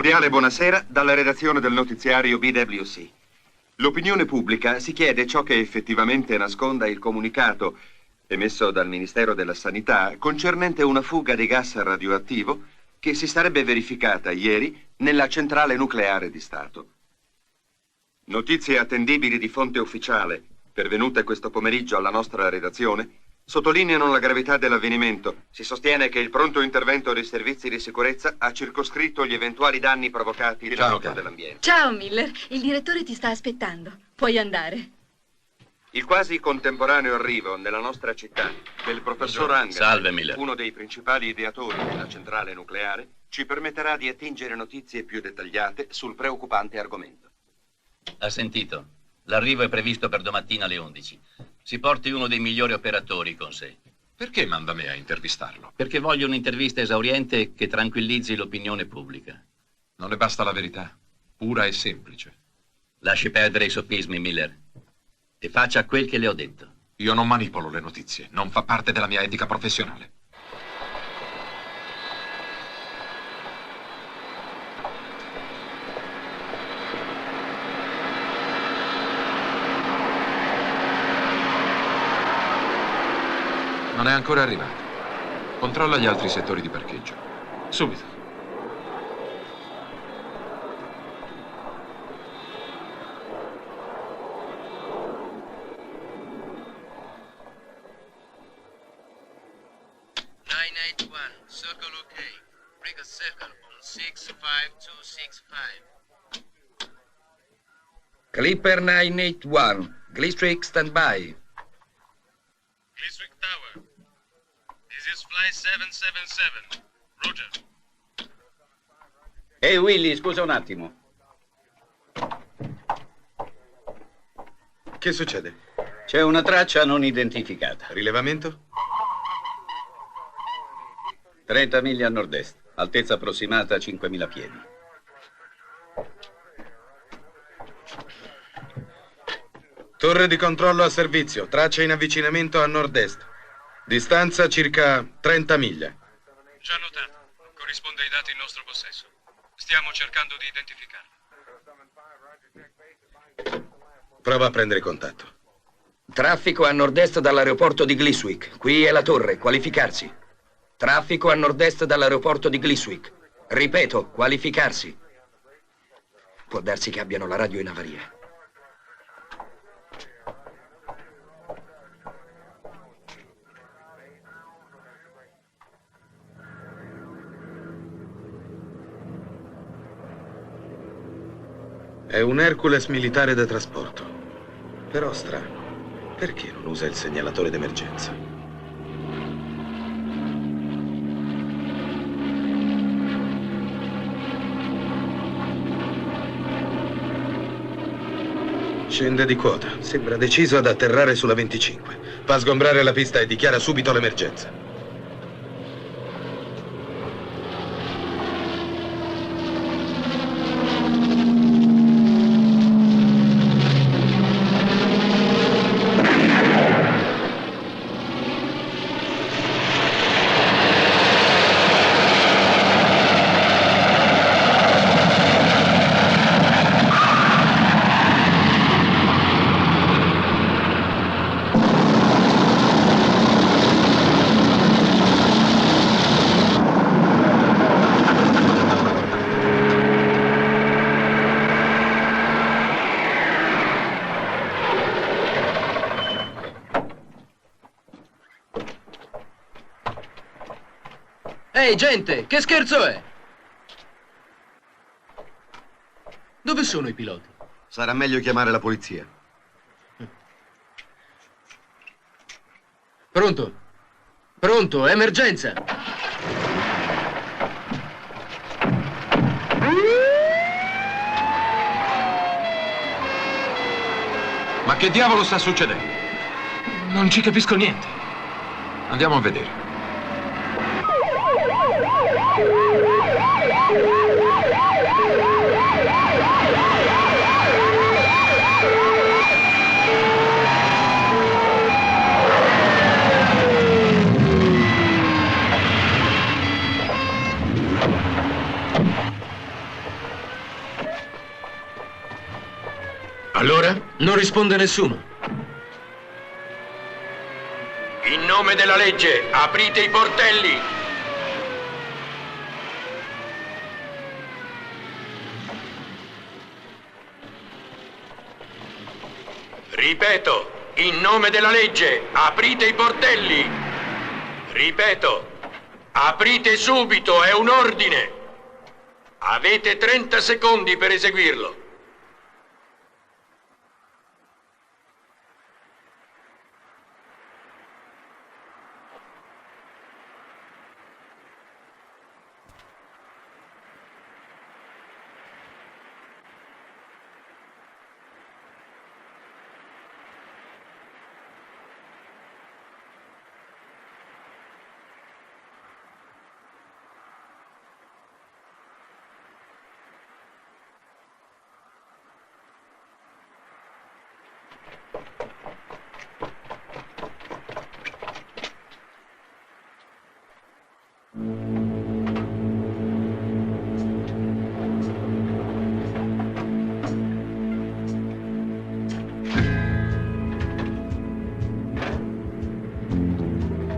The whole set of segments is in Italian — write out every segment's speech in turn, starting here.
Cordiale buonasera dalla redazione del notiziario BWC. L'opinione pubblica si chiede ciò che effettivamente nasconda il comunicato emesso dal Ministero della Sanità concernente una fuga di gas radioattivo che si sarebbe verificata ieri nella centrale nucleare di Stato. Notizie attendibili di fonte ufficiale, pervenute questo pomeriggio alla nostra redazione, sottolineano la gravità dell'avvenimento. Si sostiene che il pronto intervento dei servizi di sicurezza ha circoscritto gli eventuali danni provocati dalla fuga dell'ambiente. Ciao Miller, il direttore ti sta aspettando. Puoi andare. Il quasi contemporaneo arrivo nella nostra città del professor Unger, Salve, Miller. uno dei principali ideatori della centrale nucleare, ci permetterà di attingere notizie più dettagliate sul preoccupante argomento. Ha sentito? L'arrivo è previsto per domattina alle 11. Si porti uno dei migliori operatori con sé. Perché manda me a intervistarlo? Perché voglio un'intervista esauriente che tranquillizzi l'opinione pubblica. Non le basta la verità, pura e semplice. Lasci perdere i sofismi, Miller, e faccia quel che le ho detto. Io non manipolo le notizie, non fa parte della mia etica professionale. Non è ancora arrivato. Controlla gli altri settori di parcheggio. Subito. Circle OK. Break a circle on 65265. Clipper 981. Glistric standby. Glistric Tower. This is flight 777. Roger. Ehi Willy, scusa un attimo. Che succede? C'è una traccia non identificata. Rilevamento? 30 miglia a nord-est, altezza approssimata 5.000 piedi. Torre di controllo a servizio, traccia in avvicinamento a nord-est. Distanza circa 30 miglia. Già notato. Corrisponde ai dati in nostro possesso. Stiamo cercando di identificarlo. Prova a prendere contatto. Traffico a nord-est dall'aeroporto di Gliswick. Qui è la torre, qualificarsi. Traffico a nord-est dall'aeroporto di Gliswick. Ripeto, qualificarsi. Può darsi che abbiano la radio in avaria. È un Hercules militare da trasporto. Però strano. Perché non usa il segnalatore d'emergenza? Scende di quota. Sembra deciso ad atterrare sulla 25. Fa sgombrare la pista e dichiara subito l'emergenza. Ehi, gente, che scherzo è? Dove sono i piloti? Sarà meglio chiamare la polizia. Pronto? Pronto, emergenza! Ma che diavolo sta succedendo? Non ci capisco niente. Andiamo a vedere. Allora? Non risponde nessuno. In nome della legge, aprite i portelli! Ripeto, in nome della legge, aprite i portelli! Ripeto, aprite subito, è un ordine! Avete 30 secondi per eseguirlo.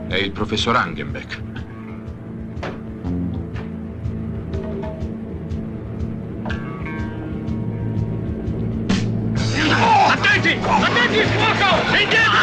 È il professor Angenbeck. Attenti! Attenti! Fuoco! Indietro!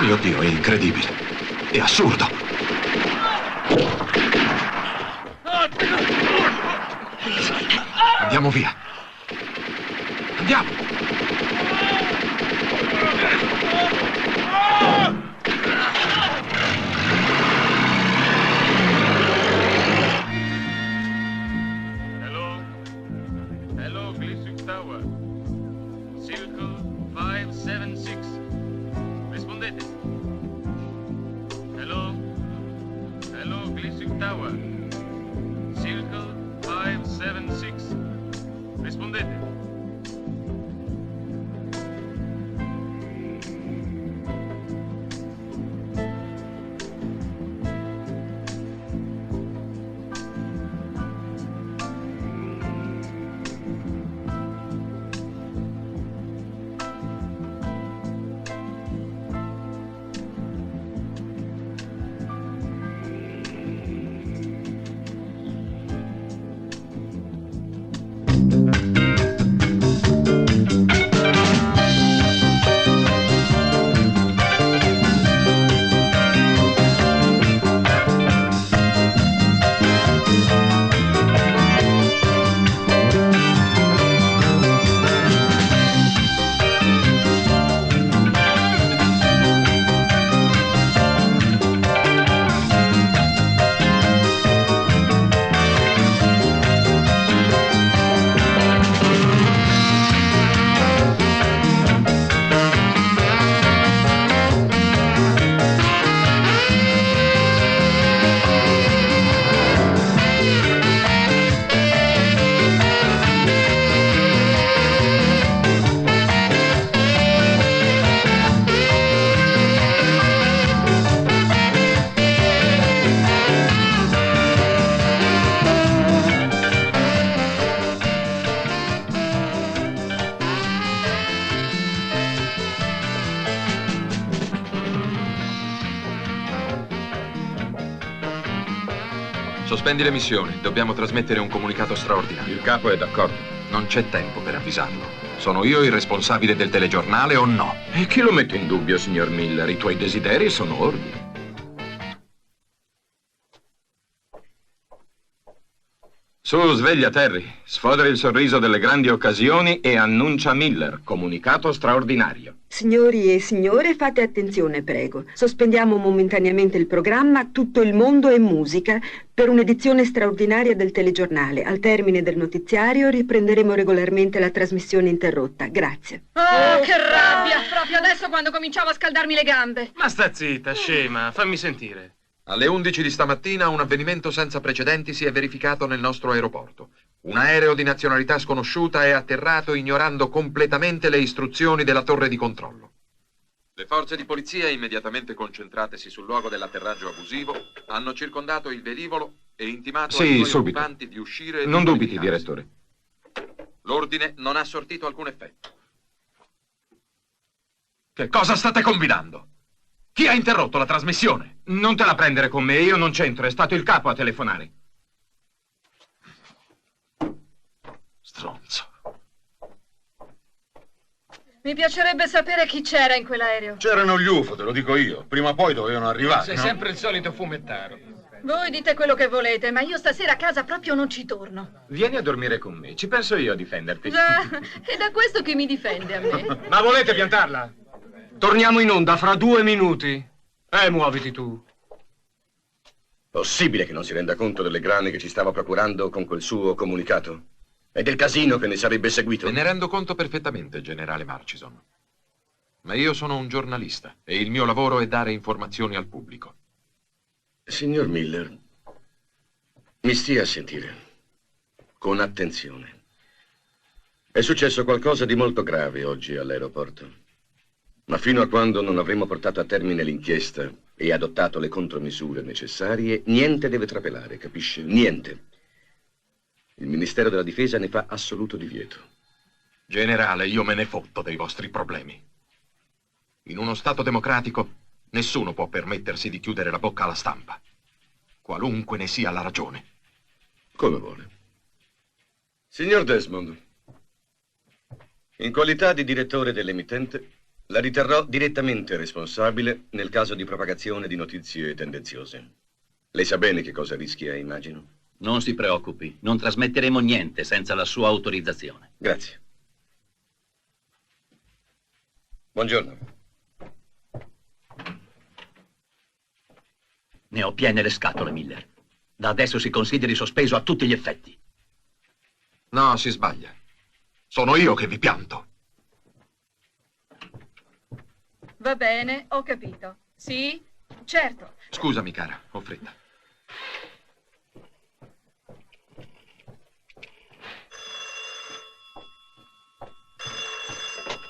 Mio Dio, è incredibile. È assurdo. Andiamo via. Andiamo! Hello, Gliswick Tower. Circle 576. Rispondete. Hello, Gliswick Tower. Circle 576. Rispondete. Sospendi le missioni. Dobbiamo trasmettere un comunicato straordinario. Il capo è d'accordo. Non c'è tempo per avvisarlo. Sono io il responsabile del telegiornale o no? E chi lo mette in dubbio, signor Miller? I tuoi desideri sono ordini. Su, sveglia, Terry. Sfodera il sorriso delle grandi occasioni e annuncia Miller. Comunicato straordinario. Signori e signore, fate attenzione, prego. Sospendiamo momentaneamente il programma Tutto il mondo è musica per un'edizione straordinaria del telegiornale. Al termine del notiziario riprenderemo regolarmente la trasmissione interrotta. Grazie. Oh, che rabbia! Proprio adesso quando cominciavo a scaldarmi le gambe. Ma sta zitta, scema, fammi sentire. Alle 11 di stamattina un avvenimento senza precedenti si è verificato nel nostro aeroporto. Un aereo di nazionalità sconosciuta è atterrato ignorando completamente le istruzioni della torre di controllo. Le forze di polizia, immediatamente concentratesi sul luogo dell'atterraggio abusivo, hanno circondato il velivolo e intimato ai suoi occupanti di uscire e Non di dubiti, modificarsi. direttore. L'ordine non ha sortito alcun effetto. Che cosa state combinando? Chi ha interrotto la trasmissione? Non te la prendere con me, io non c'entro, è stato il capo a telefonare. Stronzo. Mi piacerebbe sapere chi c'era in quell'aereo. C'erano gli UFO, te lo dico io. Prima o poi dovevano arrivare. Sei no? sempre il solito fumettaro. Voi dite quello che volete, ma io stasera a casa proprio non ci torno. Vieni a dormire con me, ci penso io a difenderti. Già, è da questo che mi difende a me. Ma volete piantarla? Torniamo in onda fra 2 minuti. Muoviti tu. Possibile che non si renda conto delle grane che ci stava procurando con quel suo comunicato? E del casino che ne sarebbe seguito? Me ne rendo conto perfettamente, generale Marchison. Ma io sono un giornalista e il mio lavoro è dare informazioni al pubblico. Signor Miller, mi stia a sentire, con attenzione. È successo qualcosa di molto grave oggi all'aeroporto. Ma fino a quando non avremo portato a termine l'inchiesta e adottato le contromisure necessarie, niente deve trapelare, capisce? Niente. Il Ministero della Difesa ne fa assoluto divieto. Generale, io me ne fotto dei vostri problemi. In uno Stato democratico, nessuno può permettersi di chiudere la bocca alla stampa, qualunque ne sia la ragione. Come vuole. Signor Desmond, in qualità di direttore dell'emittente, la riterrò direttamente responsabile nel caso di propagazione di notizie tendenziose. Lei sa bene che cosa rischia, immagino? Non si preoccupi, non trasmetteremo niente senza la sua autorizzazione. Grazie. Buongiorno. Ne ho piene le scatole, Miller. Da adesso si consideri sospeso a tutti gli effetti. No, si sbaglia. Sono io che vi pianto. Va bene, ho capito. Sì, certo. Scusami, cara, ho fretta.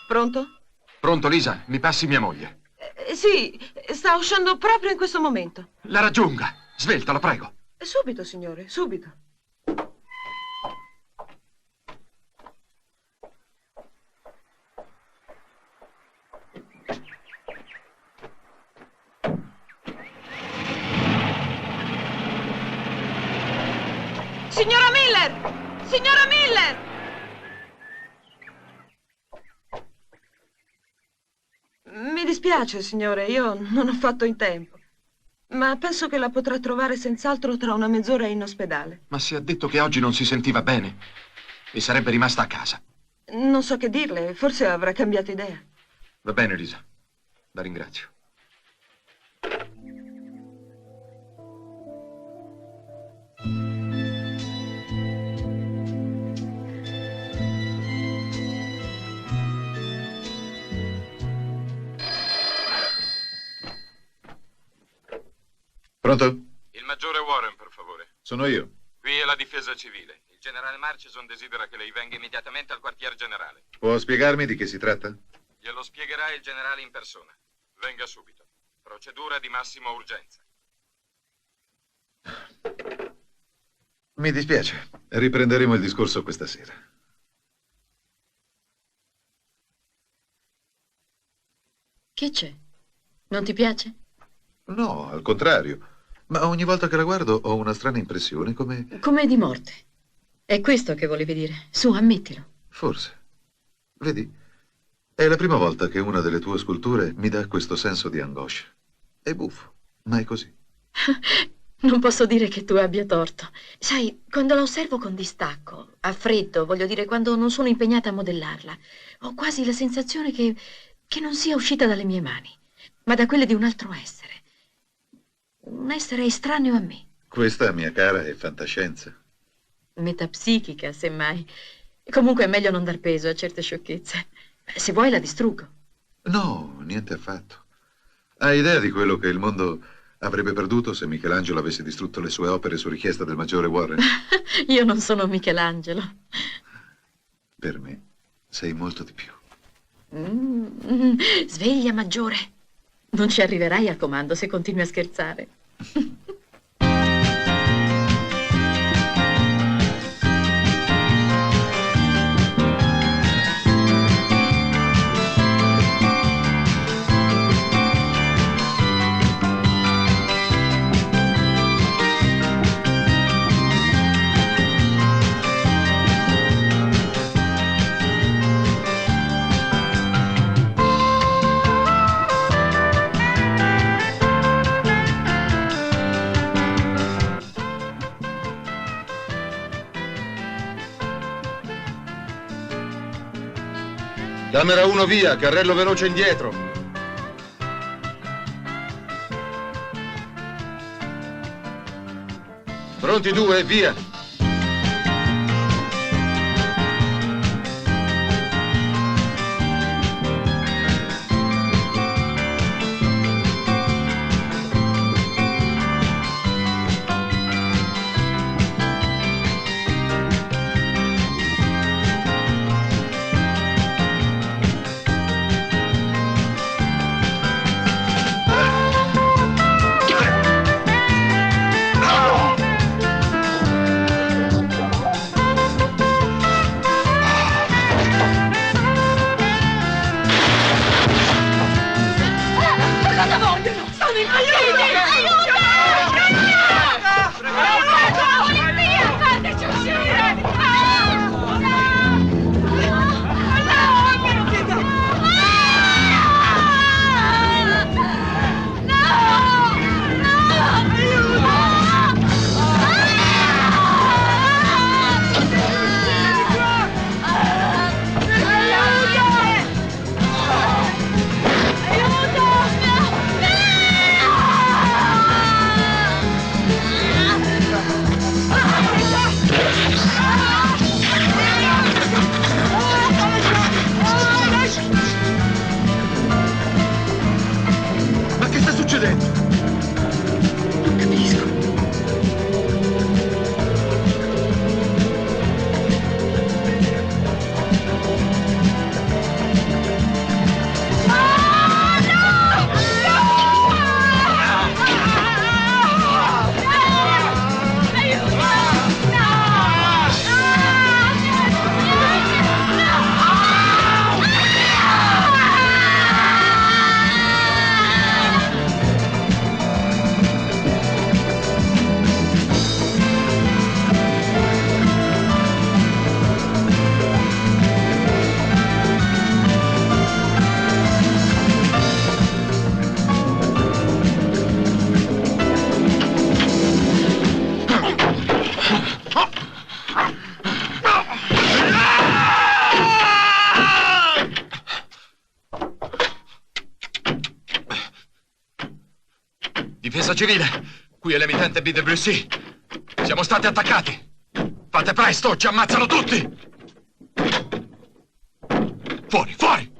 Pronto? Pronto, Lisa? Mi passi mia moglie. Sì, sta uscendo proprio in questo momento. La raggiunga. Svelta, la prego. Subito, signore, subito. Signora Miller! Signora Miller! Mi dispiace, signore, io non ho fatto in tempo. Ma penso che la potrà trovare senz'altro tra una mezz'ora in ospedale. Ma si è detto che oggi non si sentiva bene e sarebbe rimasta a casa. Non so che dirle, forse avrà cambiato idea. Va bene, Lisa. La ringrazio. Pronto? Il maggiore Warren, per favore. Sono io. Qui è la difesa civile. Il generale Marchison desidera che lei venga immediatamente al quartier generale. Può spiegarmi di che si tratta? Glielo spiegherà il generale in persona. Venga subito. Procedura di massima urgenza. Mi dispiace. Riprenderemo il discorso questa sera. Che c'è? Non ti piace? No, al contrario. Ma ogni volta che la guardo ho una strana impressione come... Come di morte. È questo che volevi dire. Su, ammettilo. Forse. Vedi, è la prima volta che una delle tue sculture mi dà questo senso di angoscia. È buffo, ma è così. Non posso dire che tu abbia torto. Sai, quando la osservo con distacco, a freddo, voglio dire, quando non sono impegnata a modellarla, ho quasi la sensazione che non sia uscita dalle mie mani, ma da quelle di un altro essere. Un essere estraneo a me. Questa, mia cara, è fantascienza. Metapsichica, semmai. Comunque è meglio non dar peso a certe sciocchezze. Se vuoi la distruggo. No, niente affatto. Hai idea di quello che il mondo avrebbe perduto se Michelangelo avesse distrutto le sue opere su richiesta del maggiore Warren? Io non sono Michelangelo. Per me sei molto di più. Sveglia, maggiore. Non ci arriverai al comando se continui a scherzare. Camera 1 via, carrello veloce indietro. Pronti 2, via. Forza civile, qui è l'emittente BWC. Siamo stati attaccati. Fate presto, ci ammazzano tutti! Fuori, fuori!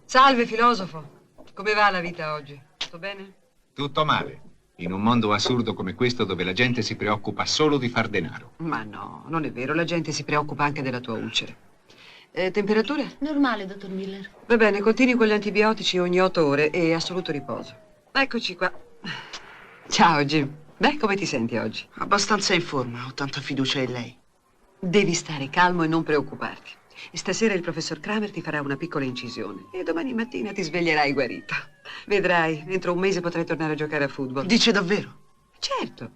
Salve, filosofo. Come va la vita oggi? Tutto bene? Tutto male. In un mondo assurdo come questo dove la gente si preoccupa solo di far denaro. Ma no, non è vero. La gente si preoccupa anche della tua ulcere. Temperatura? Normale, dottor Miller. Va bene, continui con gli antibiotici ogni 8 ore e assoluto riposo. Eccoci qua. Ciao, Jim. Beh, come ti senti oggi? Abbastanza in forma, ho tanta fiducia in lei. Devi stare calmo e non preoccuparti. E stasera il professor Kramer ti farà una piccola incisione e domani mattina ti sveglierai guarita. Vedrai, entro un mese potrai tornare a giocare a football. Dice davvero? Certo.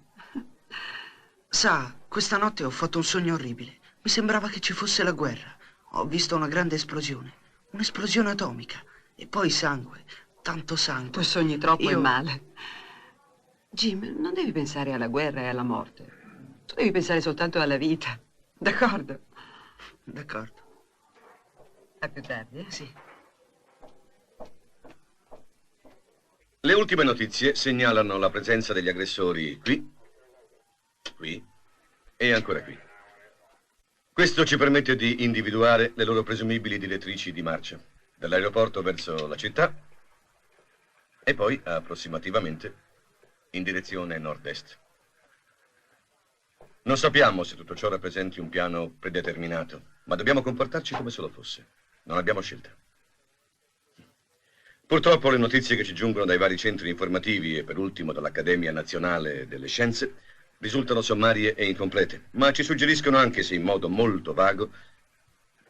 Sa, questa notte ho fatto un sogno orribile. Mi sembrava che ci fosse la guerra. Ho visto una grande esplosione, un'esplosione atomica. E poi sangue, tanto sangue. Tu sogni troppo e male. Jim, non devi pensare alla guerra e alla morte. Tu devi pensare soltanto alla vita. D'accordo? D'accordo. A più tardi, eh? Sì. Le ultime notizie segnalano la presenza degli aggressori qui e ancora qui. Questo ci permette di individuare le loro presumibili direttrici di marcia, dall'aeroporto verso la città e poi approssimativamente in direzione nord-est. Non sappiamo se tutto ciò rappresenti un piano predeterminato, ma dobbiamo comportarci come se lo fosse. Non abbiamo scelta. Purtroppo le notizie che ci giungono dai vari centri informativi e per ultimo dall'Accademia Nazionale delle Scienze risultano sommarie e incomplete, ma ci suggeriscono anche se in modo molto vago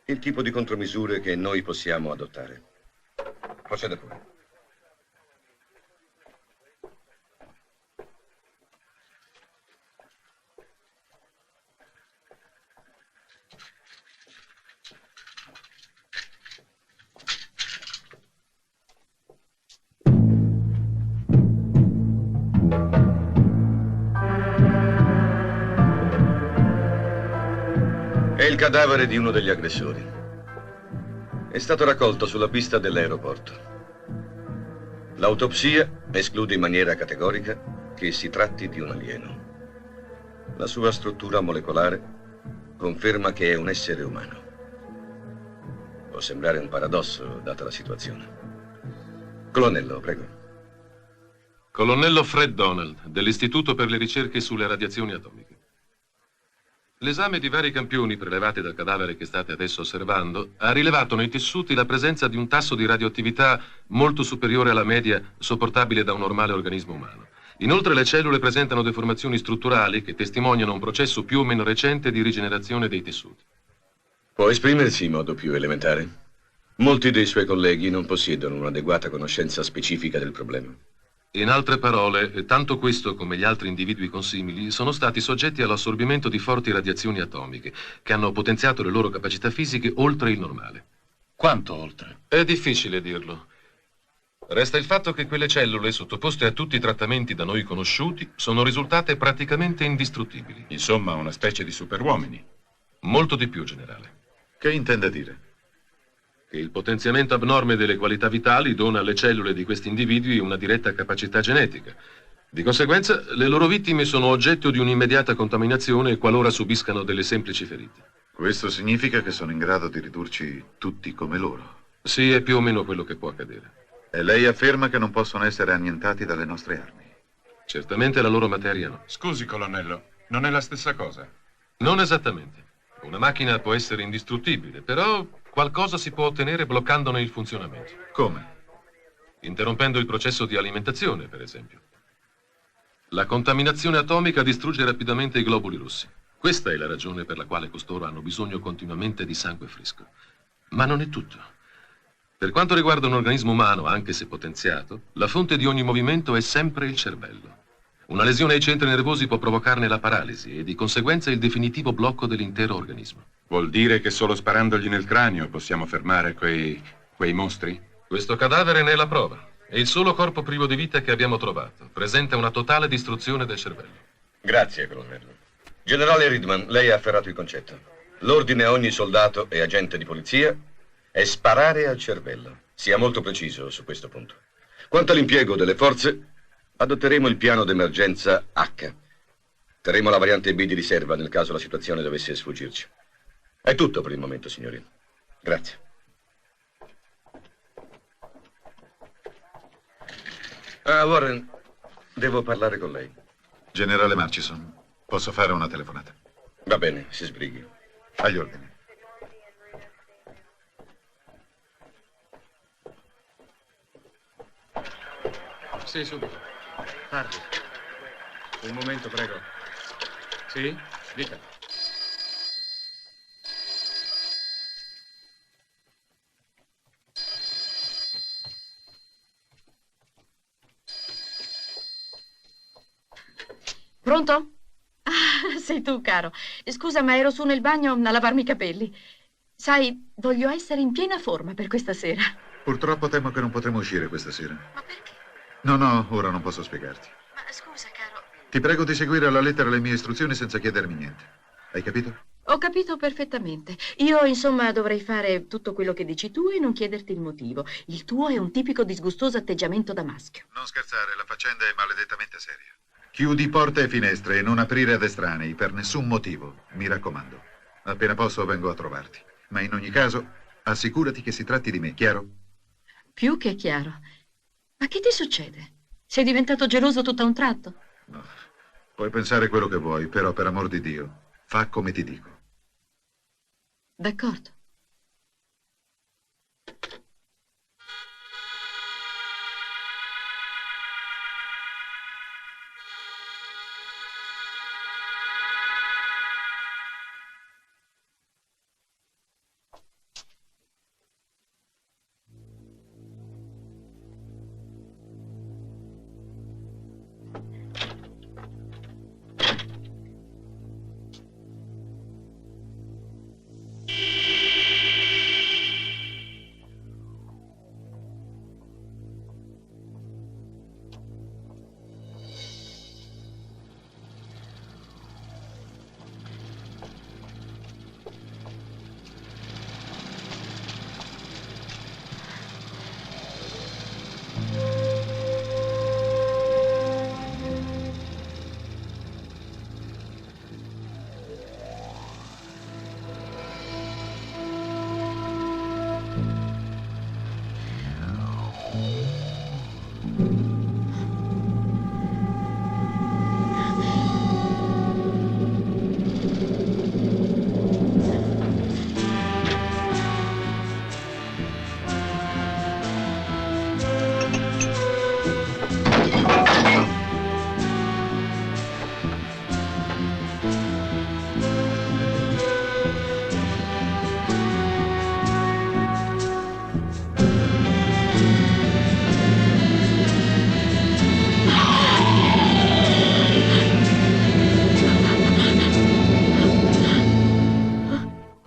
il tipo di contromisure che noi possiamo adottare. Proceda pure. È il cadavere di uno degli aggressori. È stato raccolto sulla pista dell'aeroporto. L'autopsia esclude in maniera categorica che si tratti di un alieno. La sua struttura molecolare conferma che è un essere umano. Può sembrare un paradosso, data la situazione. Colonnello, prego. Colonnello Fred Donald, dell'Istituto per le ricerche sulle radiazioni atomiche. L'esame di vari campioni prelevati dal cadavere che state adesso osservando ha rilevato nei tessuti la presenza di un tasso di radioattività molto superiore alla media sopportabile da un normale organismo umano. Inoltre le cellule presentano deformazioni strutturali che testimoniano un processo più o meno recente di rigenerazione dei tessuti. Può esprimersi in modo più elementare? Molti dei suoi colleghi non possiedono un'adeguata conoscenza specifica del problema. In altre parole, tanto questo come gli altri individui consimili sono stati soggetti all'assorbimento di forti radiazioni atomiche che hanno potenziato le loro capacità fisiche oltre il normale. Quanto oltre? È difficile dirlo. Resta il fatto che quelle cellule, sottoposte a tutti i trattamenti da noi conosciuti, sono risultate praticamente indistruttibili. Insomma, una specie di superuomini. Molto di più, generale. Che intende dire? Che il potenziamento abnorme delle qualità vitali dona alle cellule di questi individui una diretta capacità genetica. Di conseguenza, le loro vittime sono oggetto di un'immediata contaminazione qualora subiscano delle semplici ferite. Questo significa che sono in grado di ridurci tutti come loro. Sì, è più o meno quello che può accadere. E lei afferma che non possono essere annientati dalle nostre armi. Certamente la loro materia no. Scusi, colonnello, non è la stessa cosa? Non esattamente. Una macchina può essere indistruttibile, però qualcosa si può ottenere bloccandone il funzionamento. Come? Interrompendo il processo di alimentazione, per esempio. La contaminazione atomica distrugge rapidamente i globuli rossi. Questa è la ragione per la quale costoro hanno bisogno continuamente di sangue fresco. Ma non è tutto. Per quanto riguarda un organismo umano, anche se potenziato, la fonte di ogni movimento è sempre il cervello. Una lesione ai centri nervosi può provocarne la paralisi e di conseguenza il definitivo blocco dell'intero organismo. Vuol dire che solo sparandogli nel cranio possiamo fermare quei mostri? Questo cadavere ne è la prova. È il solo corpo privo di vita che abbiamo trovato. Presenta una totale distruzione del cervello. Grazie, colonnello. Generale Ridman, lei ha afferrato il concetto. L'ordine a ogni soldato e agente di polizia è sparare al cervello. Sia molto preciso su questo punto. Quanto all'impiego delle forze, adotteremo il piano d'emergenza H. Terremo la variante B di riserva nel caso la situazione dovesse sfuggirci. È tutto per il momento, signori. Grazie. Warren, devo parlare con lei. Generale Murchison, posso fare una telefonata? Va bene, si sbrighi. Agli ordini. Sì, subito. Parli. Un momento, prego. Sì? Dica. Pronto? Ah, sei tu, caro. Scusa, ma ero su nel bagno a lavarmi i capelli. Sai, voglio essere in piena forma per questa sera. Purtroppo temo che non potremo uscire questa sera. Ma perché? No, ora non posso spiegarti. Ma scusa, caro. Ti prego di seguire alla lettera le mie istruzioni senza chiedermi niente. Hai capito? Ho capito perfettamente. Io, insomma, dovrei fare tutto quello che dici tu e non chiederti il motivo. Il tuo è un tipico disgustoso atteggiamento da maschio. Non scherzare, la faccenda è maledettamente seria. Chiudi porte e finestre e non aprire ad estranei per nessun motivo, mi raccomando. Appena posso vengo a trovarti. Ma in ogni caso, assicurati che si tratti di me, chiaro? Più che chiaro. Ma che ti succede? Sei diventato geloso tutto a un tratto? No. Puoi pensare quello che vuoi, però per amor di Dio, fa come ti dico. D'accordo.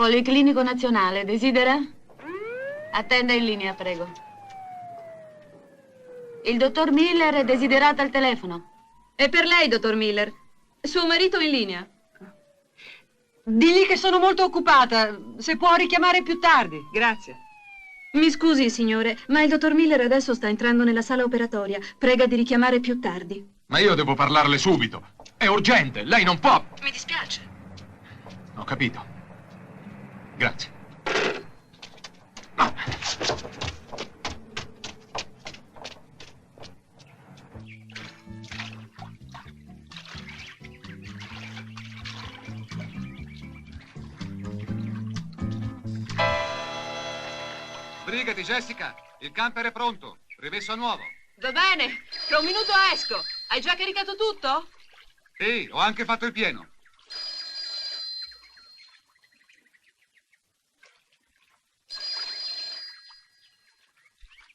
Policlinico Nazionale, desidera? Attenda in linea, prego. Il dottor Miller è desiderato al telefono. È per lei, dottor Miller. Suo marito in linea. Digli che sono molto occupata. Se può richiamare più tardi. Grazie. Mi scusi, signore, ma il dottor Miller adesso sta entrando nella sala operatoria. Prega di richiamare più tardi. Ma io devo parlarle subito. È urgente, lei non può. Mi dispiace. Ho capito. Grazie. Sbrigati, Jessica. Il camper è pronto. Rimesso a nuovo. Va bene. Tra un minuto esco. Hai già caricato tutto? Sì, ho anche fatto il pieno.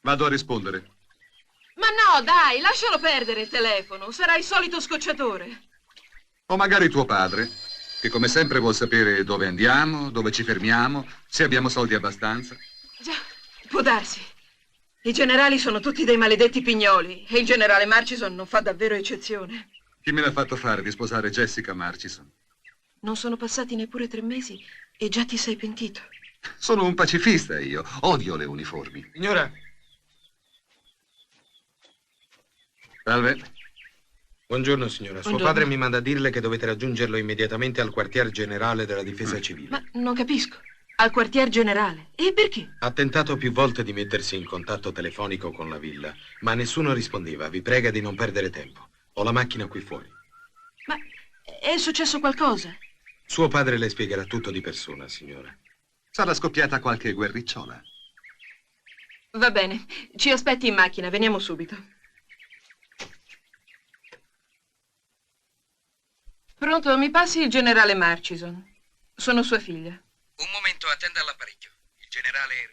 Vado a rispondere. Ma no, dai, lascialo perdere il telefono. Sarà il solito scocciatore. O magari tuo padre, che come sempre vuol sapere dove andiamo, dove ci fermiamo, se abbiamo soldi abbastanza. Già, può darsi. I generali sono tutti dei maledetti pignoli e il generale Murchison non fa davvero eccezione. Chi me l'ha fatto fare di sposare Jessica Murchison? Non sono passati neppure 3 mesi e già ti sei pentito. Sono un pacifista io, odio le uniformi. Signora. Salve. Buongiorno, signora. Suo Buongiorno. padre mi manda a dirle che dovete raggiungerlo immediatamente al quartier generale della difesa civile. Ma non capisco. Al quartier generale. E perché? Ha tentato più volte di mettersi in contatto telefonico con la villa, ma nessuno rispondeva. Vi prega di non perdere tempo. Ho la macchina qui fuori. Ma è successo qualcosa? Suo padre le spiegherà tutto di persona, signora. Sarà scoppiata qualche guerricciola. Va bene. Ci aspetti in macchina. Veniamo subito. Pronto, mi passi il generale Murchison. Sono sua figlia. Un momento, attenda all'apparecchio. Il generale è in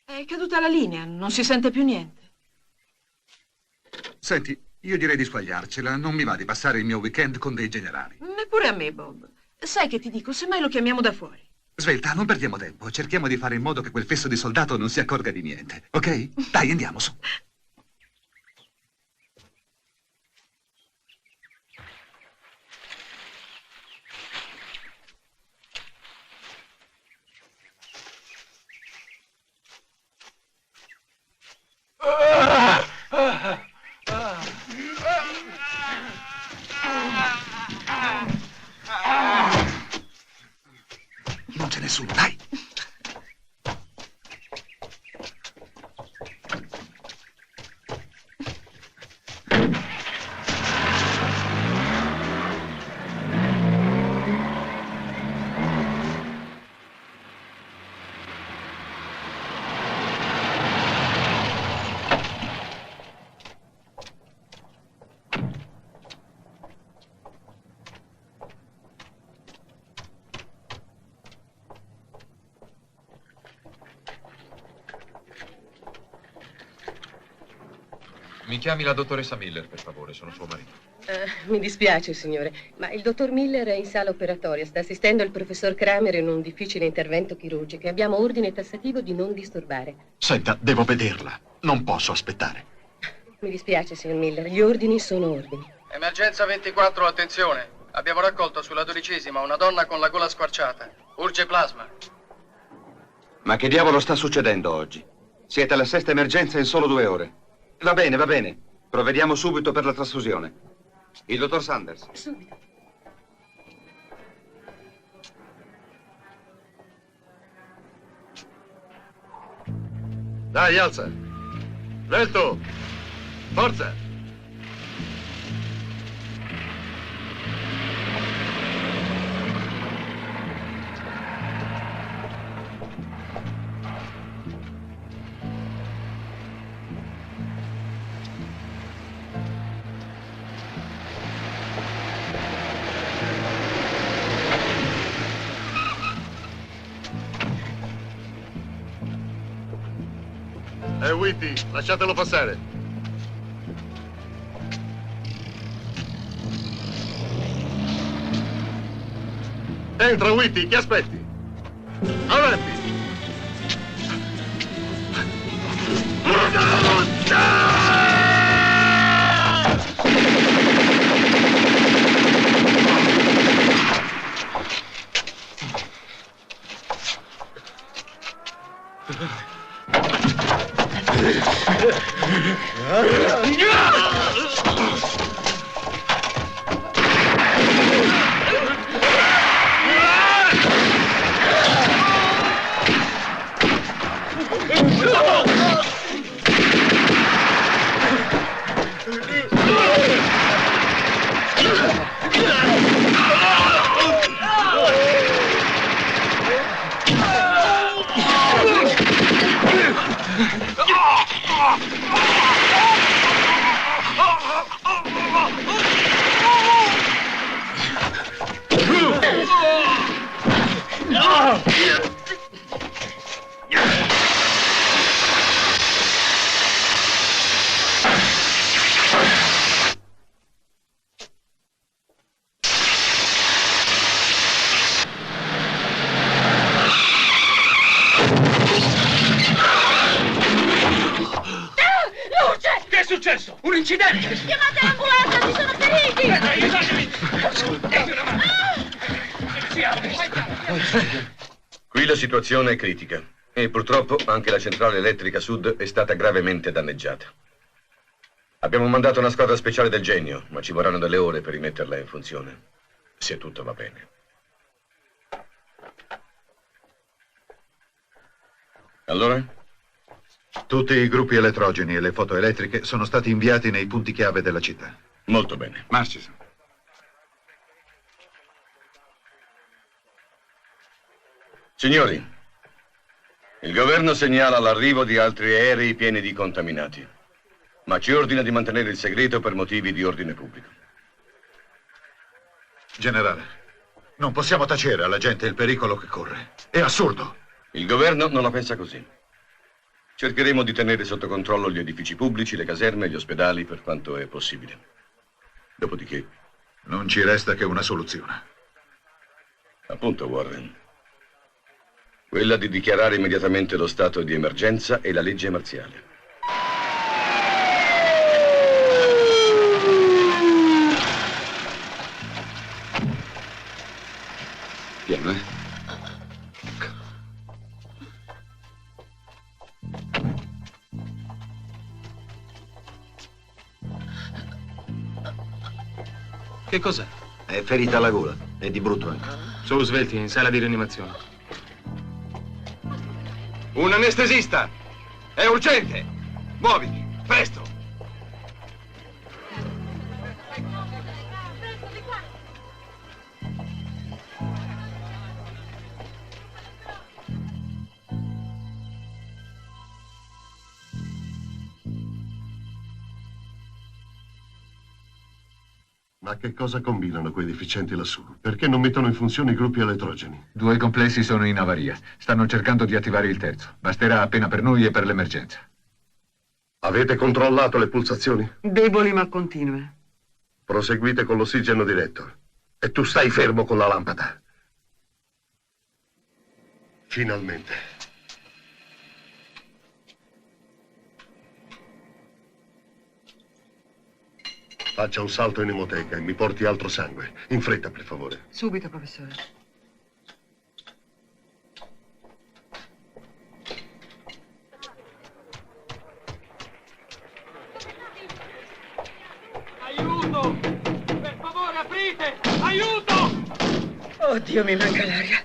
riunione. È caduta la linea, non si sente più niente. Senti, io direi di squagliarcela. Non mi va di passare il mio weekend con dei generali. Neppure a me, Bob. Sai che ti dico, semmai lo chiamiamo da fuori. Svelta, non perdiamo tempo. Cerchiamo di fare in modo che quel fesso di soldato non si accorga di niente, ok? Dai, andiamo su. Non c'è nessuno, dai. Mi chiami la dottoressa Miller, per favore, sono suo marito. Mi dispiace, signore, ma il dottor Miller è in sala operatoria. Sta assistendo il professor Kramer in un difficile intervento chirurgico e abbiamo ordine tassativo di non disturbare. Senta, devo vederla. Non posso aspettare. Mi dispiace, signor Miller, gli ordini sono ordini. Emergenza 24, attenzione. Abbiamo raccolto sulla 12ª una donna con la gola squarciata. Urge plasma. Ma che diavolo sta succedendo oggi? Siete alla 6ª emergenza in solo 2 ore. Va bene, va bene. Provvediamo subito per la trasfusione. Il dottor Sanders. Subito. Dai, alza. Svelto. Forza. Whitty, lasciatelo passare. Entra, Whitty, chi aspetti? Avanti! Un incidente! Chiamate l'ambulanza, ci sono feriti! Qui la situazione è critica e purtroppo anche la centrale elettrica sud è stata gravemente danneggiata. Abbiamo mandato una squadra speciale del Genio, ma ci vorranno delle ore per rimetterla in funzione, se tutto va bene. Allora? Tutti i gruppi elettrogeni e le fotoelettriche sono stati inviati nei punti chiave della città. Molto bene. Marchison. Signori, il governo segnala l'arrivo di altri aerei pieni di contaminati, ma ci ordina di mantenere il segreto per motivi di ordine pubblico. Generale, non possiamo tacere alla gente il pericolo che corre. È assurdo. Il governo non la pensa così. Cercheremo di tenere sotto controllo gli edifici pubblici, le caserme e gli ospedali per quanto è possibile. Dopodiché... Non ci resta che una soluzione. Appunto, Warren. Quella di dichiarare immediatamente lo stato di emergenza e la legge marziale. Piano, eh? Che cos'è? È ferita alla gola, è di brutto anche. Su, svelti, in sala di rianimazione. Un anestesista! È urgente! Muoviti, presto! Ma che cosa combinano quei deficienti lassù? Perché non mettono in funzione i gruppi elettrogeni? 2 complessi sono in avaria. Stanno cercando di attivare il terzo. Basterà appena per noi e per l'emergenza. Avete controllato le pulsazioni? Deboli ma continue. Proseguite con l'ossigeno diretto. E tu stai fermo con la lampada. Finalmente. Faccia un salto in emoteca e mi porti altro sangue. In fretta, per favore. Subito, professore. Aiuto! Per favore, aprite! Aiuto! Oddio, mi manca l'aria.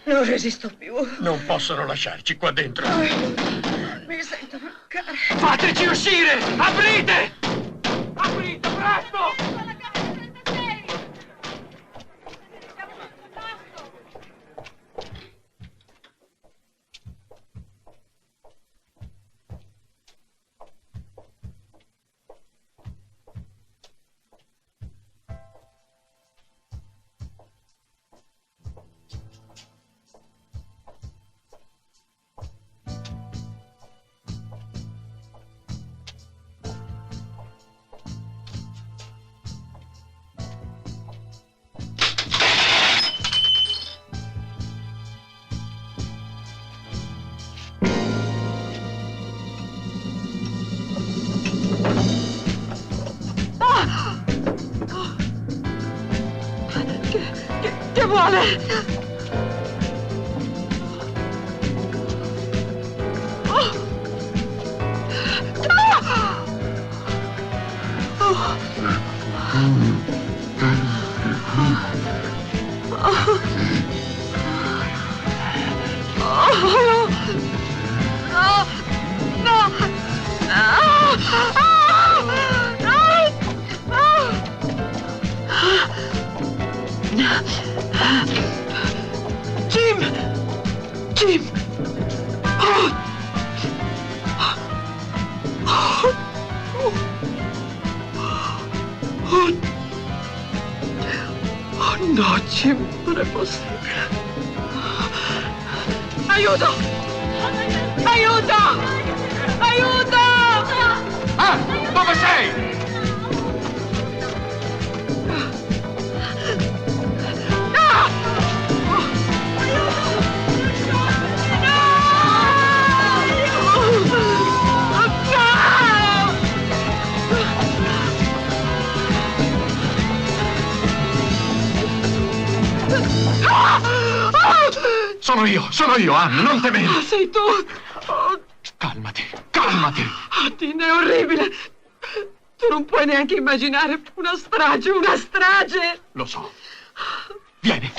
Non resisto più. Non possono lasciarci qua dentro. Mi sento mancare. Fateci uscire! Aprite! Aprite, presto! male! Jim! Oh no, Jim, non è possibile. Aiuto! Aiuto! Aiuto! Ah, dove sei? Sono io, Anne, non temere. Sei tu! Oh. Calmati, calmati. Oh, Dean, è orribile. Tu non puoi neanche immaginare una strage, una strage! Lo so. Vieni.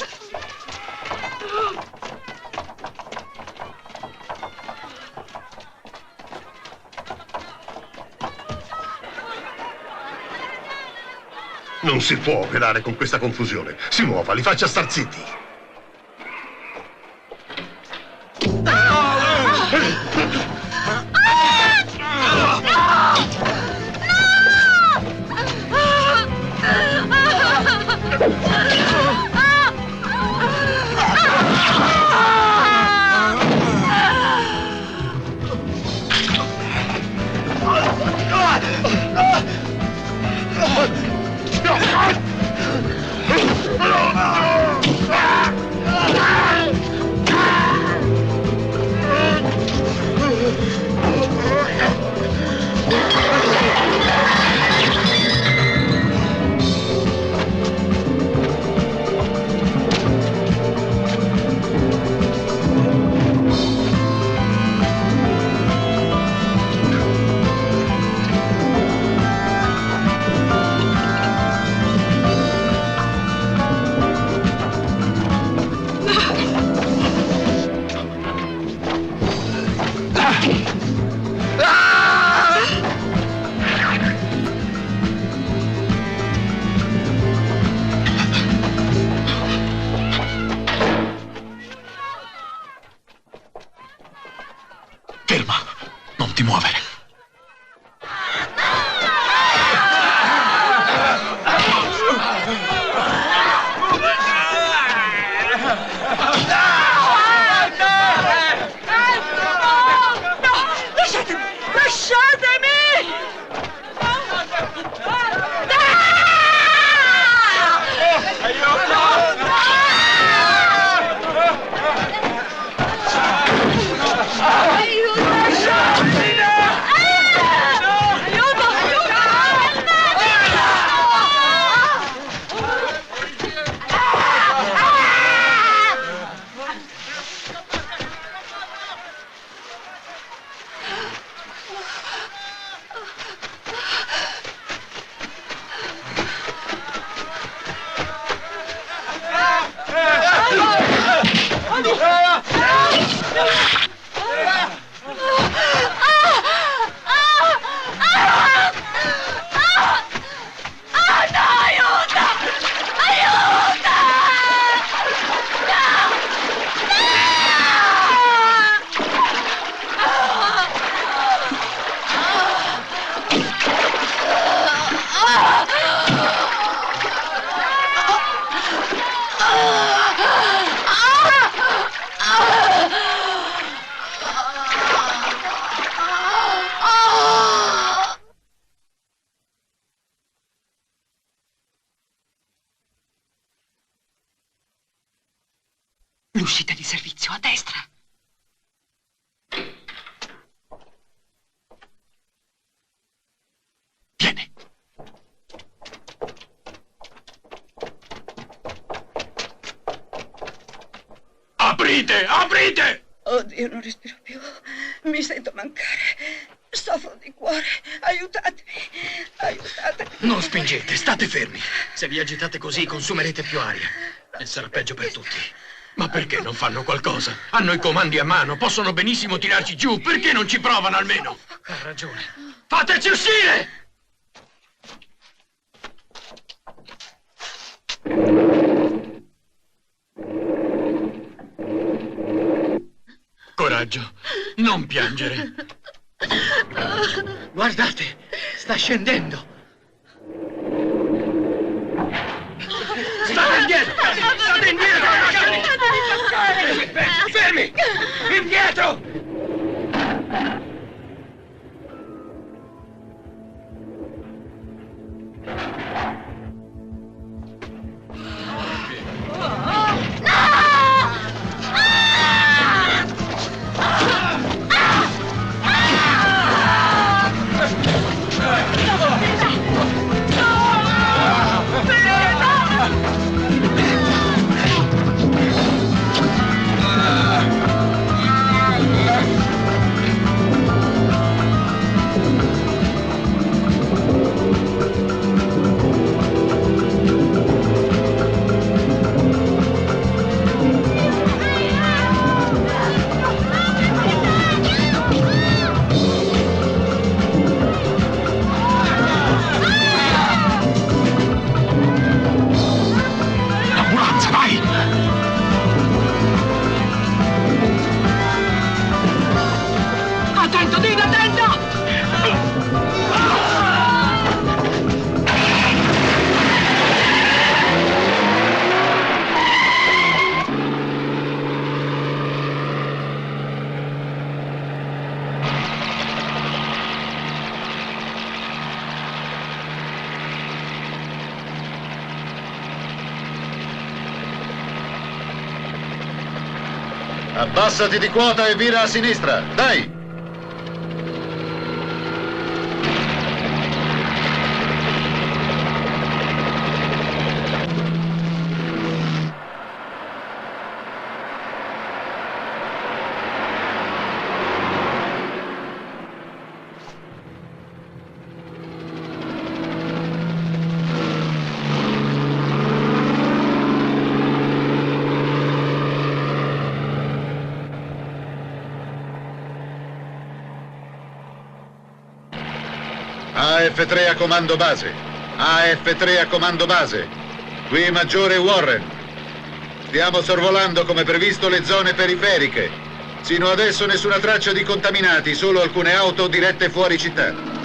Non si può operare con questa confusione. Si muova, li faccia star zitti. Ferma, non ti muovere. L'uscita di servizio a destra. Vieni. Aprite! Aprite! Oddio, non respiro più. Mi sento mancare. Soffro di cuore. Aiutatemi. Aiutatemi. Non spingete, state fermi. Se vi agitate così consumerete più aria. E sarà peggio per tutti. Ma perché non fanno qualcosa? Hanno i comandi a mano, possono benissimo tirarci giù. Perché non ci provano almeno? Ha ragione. Fateci uscire! Coraggio, non piangere. Guardate, sta scendendo. State indietro! State indietro! Fermi! Indietro! Abbassati di quota e vira a sinistra, dai! AF3 a comando base. AF3 a comando base. Qui Maggiore Warren. Stiamo sorvolando come previsto le zone periferiche. Sino adesso nessuna traccia di contaminati, solo alcune auto dirette fuori città.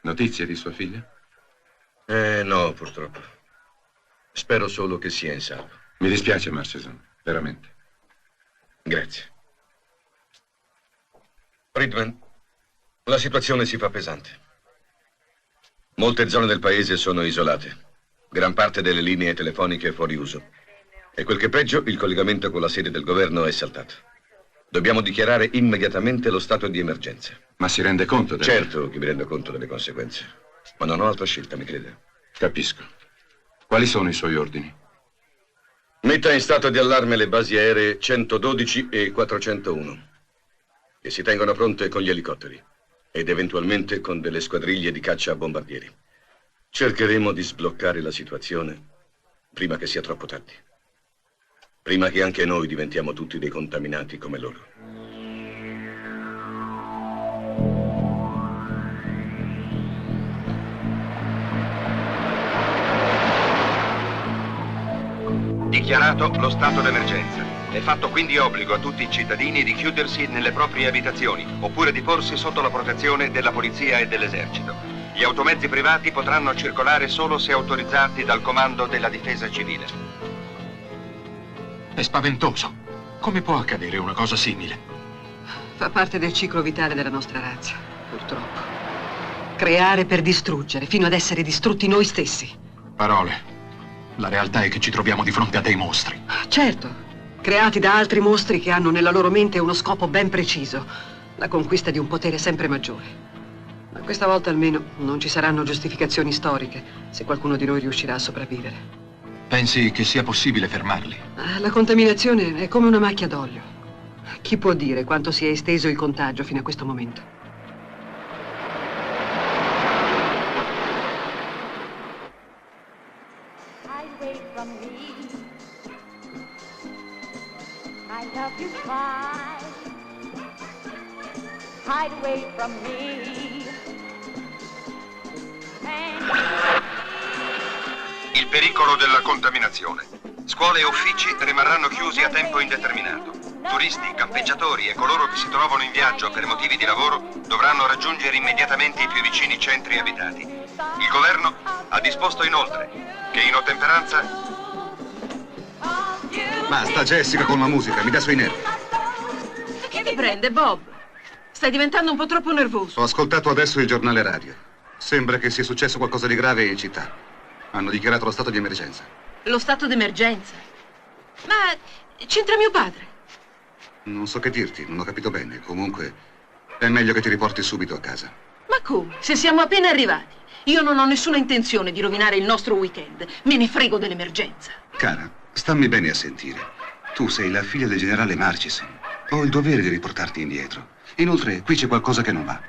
Notizie di sua figlia? No, purtroppo. Spero solo che sia in salvo. Mi dispiace, Masterson, veramente. Grazie. Friedman, la situazione si fa pesante. Molte zone del paese sono isolate. Gran parte delle linee telefoniche è fuori uso. E quel che è peggio, il collegamento con la sede del governo è saltato. Dobbiamo dichiarare immediatamente lo stato di emergenza. Ma si rende conto del... Certo che mi rendo conto delle conseguenze. Ma non ho altra scelta, mi crede. Capisco. Quali sono i suoi ordini? Metta in stato di allarme le basi aeree 112 e 401. Che si tengono pronte con gli elicotteri. Ed eventualmente con delle squadriglie di caccia a bombardieri. Cercheremo di sbloccare la situazione prima che sia troppo tardi. Prima che anche noi diventiamo tutti dei contaminati come loro. Dichiarato lo stato d'emergenza. È fatto quindi obbligo a tutti i cittadini di chiudersi nelle proprie abitazioni, oppure di porsi sotto la protezione della polizia e dell'esercito. Gli automezzi privati potranno circolare solo se autorizzati dal comando della difesa civile. È spaventoso. Come può accadere una cosa simile? Fa parte del ciclo vitale della nostra razza, purtroppo. Creare per distruggere, fino ad essere distrutti noi stessi. parole. La realtà è che ci troviamo di fronte a dei mostri. Certo, creati da altri mostri che hanno nella loro mente uno scopo ben preciso, la conquista di un potere sempre maggiore. Ma questa volta almeno non ci saranno giustificazioni storiche se qualcuno di noi riuscirà a sopravvivere. Pensi che sia possibile fermarli? La contaminazione è come una macchia d'olio. Chi può dire quanto si è esteso il contagio fino a questo momento? Hide away from me. Il pericolo della contaminazione. Scuole e uffici rimarranno chiusi a tempo indeterminato. Turisti, campeggiatori e coloro che si trovano in viaggio per motivi di lavoro dovranno raggiungere immediatamente i più vicini centri abitati. Il governo ha disposto inoltre che in ottemperanza... Basta, Jessica, con la musica, mi dà sui nervi. Che ti prende, Bob? Stai diventando un po' troppo nervoso. Ho ascoltato adesso il giornale radio. Sembra che sia successo qualcosa di grave in città. Hanno dichiarato lo stato di emergenza. Lo stato d'emergenza? Ma c'entra mio padre? Non so che dirti, non ho capito bene. Comunque, è meglio che ti riporti subito a casa. Ma come? Se siamo appena arrivati. Io non ho nessuna intenzione di rovinare il nostro weekend. Me ne frego dell'emergenza. Cara, stammi bene a sentire. Tu sei la figlia del generale Murchison. Ho il dovere di riportarti indietro. Inoltre, qui c'è qualcosa che non va.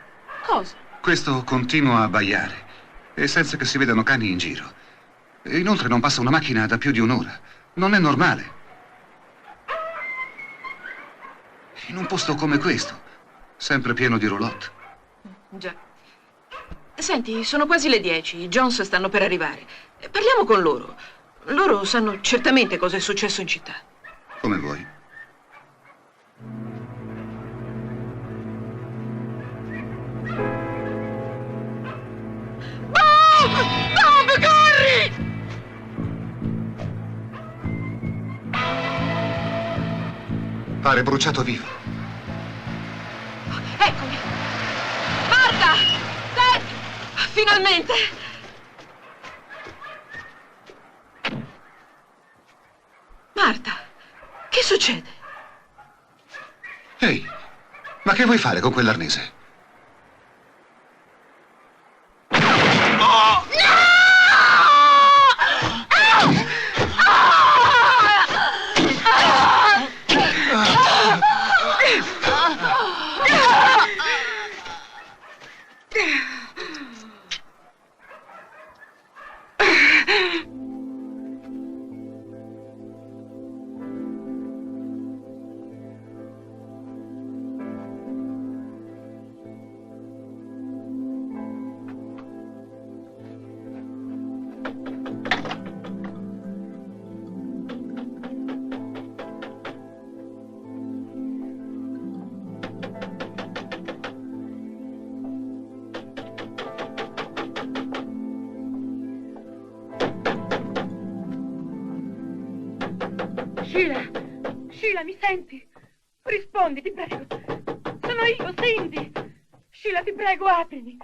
Cosa? Questo continua a abbaiare, e senza che si vedano cani in giro. E inoltre non passa una macchina da più di un'ora. Non è normale. In un posto come questo, sempre pieno di roulotte. Già. Senti, sono quasi le 10. I Jones stanno per arrivare. Parliamo con loro. Loro sanno certamente cosa è successo in città. Come vuoi. Bob, corri! Pare bruciato vivo. Eccomi! Marta! Ted! Finalmente! Marta, che succede? Ehi, ma che vuoi fare con quell'arnese? Sheila, mi senti? Rispondi, ti prego. Sono io, Cindy. Sheila, ti prego, aprimi.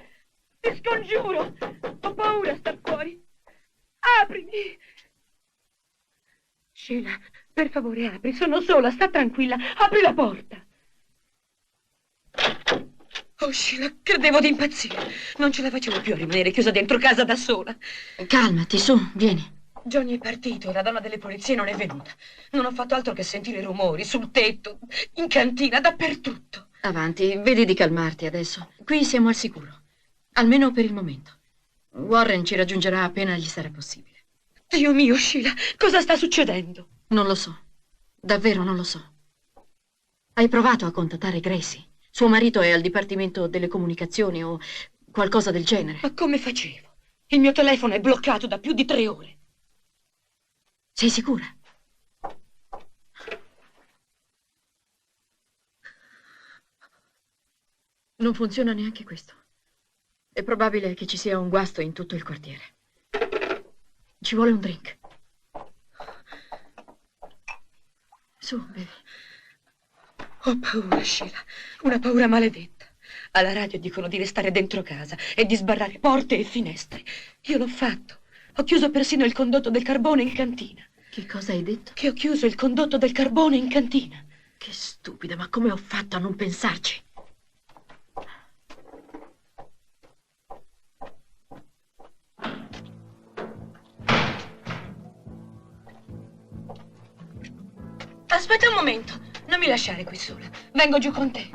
Ti scongiuro. Ho paura a star fuori. Aprimi. Sheila, per favore, apri. Sono sola, sta tranquilla. Apri la porta. Oh, Sheila, credevo di impazzire. Non ce la facevo più a rimanere chiusa dentro casa da sola. Calmati, su, vieni. Johnny è partito e la donna delle pulizie non è venuta. Non ho fatto altro che sentire rumori sul tetto, in cantina, dappertutto. Avanti, vedi di calmarti adesso. Qui siamo al sicuro. Almeno per il momento. Warren ci raggiungerà appena gli sarà possibile. Dio mio, Sheila, cosa sta succedendo? Non lo so. Davvero non lo so. Hai provato a contattare Gracie? Suo marito è al Dipartimento delle Comunicazioni o qualcosa del genere. Ma come facevo? Il mio telefono è bloccato da più di 3 ore. Sei sicura? Non funziona neanche questo. È probabile che ci sia un guasto in tutto il quartiere. Ci vuole un drink. Su, bevi. Ho paura, Sheila. Una paura maledetta. Alla radio dicono di restare dentro casa e di sbarrare porte e finestre. Io l'ho fatto. Ho chiuso persino il condotto del carbone in cantina. Che cosa hai detto? Che ho chiuso il condotto del carbone in cantina. Che stupida, ma come ho fatto a non pensarci? Aspetta un momento, non mi lasciare qui sola. Vengo giù con te.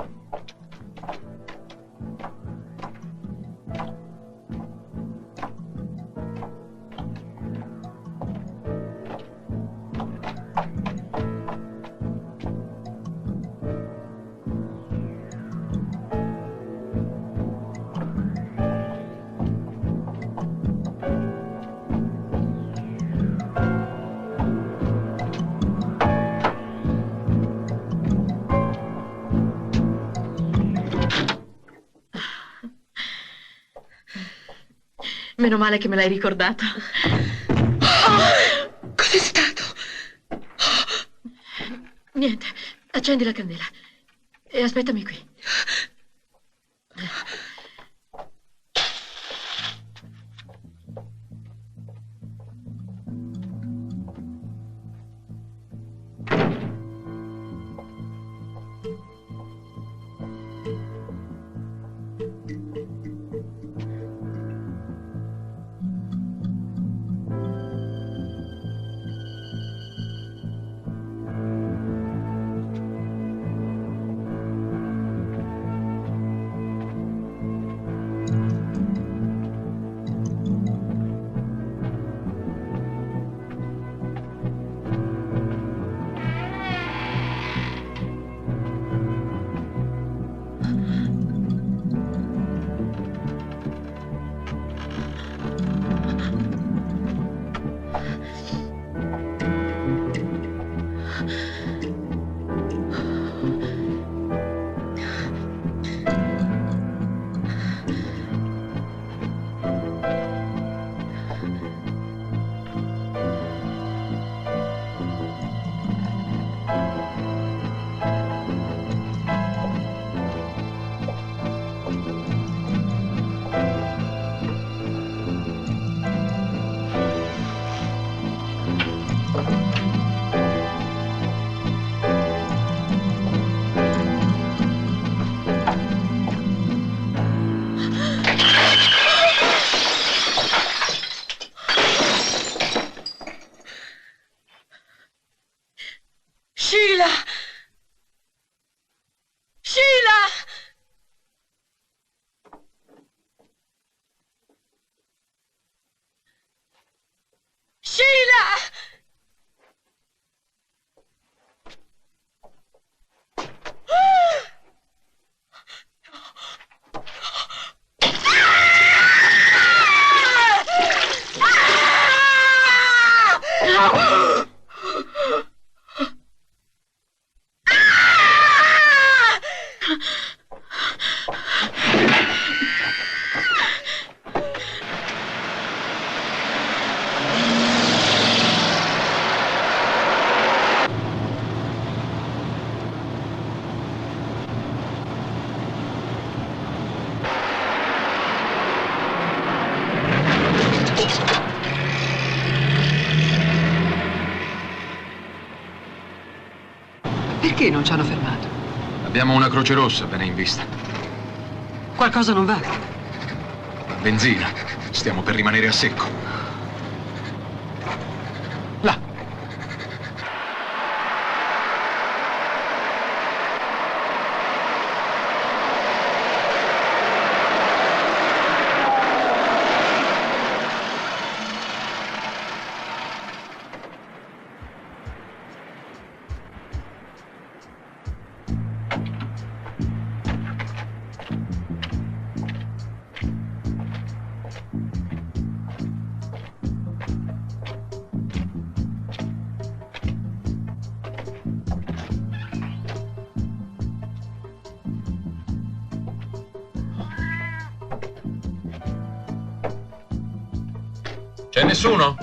Meno male che me l'hai ricordato. Cos'è stato? Niente, accendi la candela e aspettami qui. Sheila! Sheila! Sheila! Perché non ci hanno fermato? Abbiamo una Croce Rossa bene in vista. Qualcosa non va. La benzina. Stiamo per rimanere a secco. Là. C'è nessuno?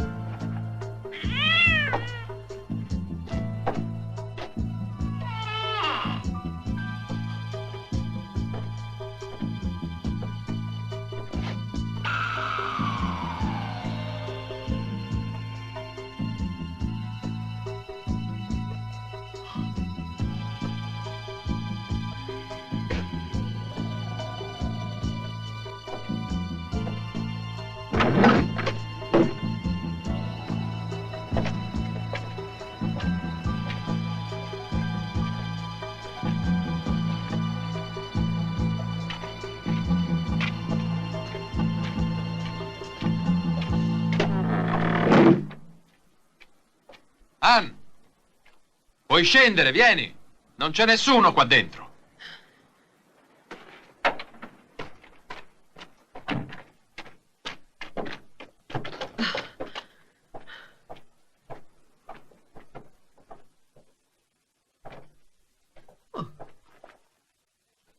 Ann! Puoi scendere, vieni! Non c'è nessuno qua dentro.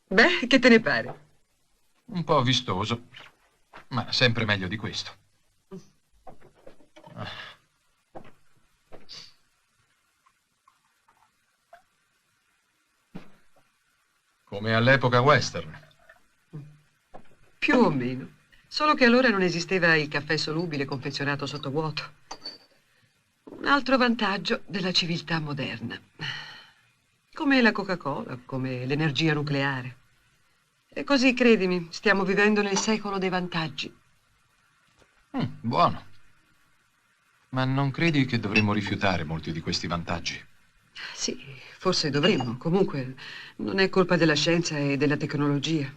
Beh, che te ne pare? Un po' vistoso, ma sempre meglio di questo. Come all'epoca western. Più o meno. Solo che allora non esisteva il caffè solubile confezionato sottovuoto. Un altro vantaggio della civiltà moderna. Come la Coca-Cola, come l'energia nucleare. E così, credimi, stiamo vivendo nel secolo dei vantaggi. Buono. Ma non credi che dovremmo rifiutare molti di questi vantaggi? Sì, forse dovremmo. Comunque, non è colpa della scienza e della tecnologia,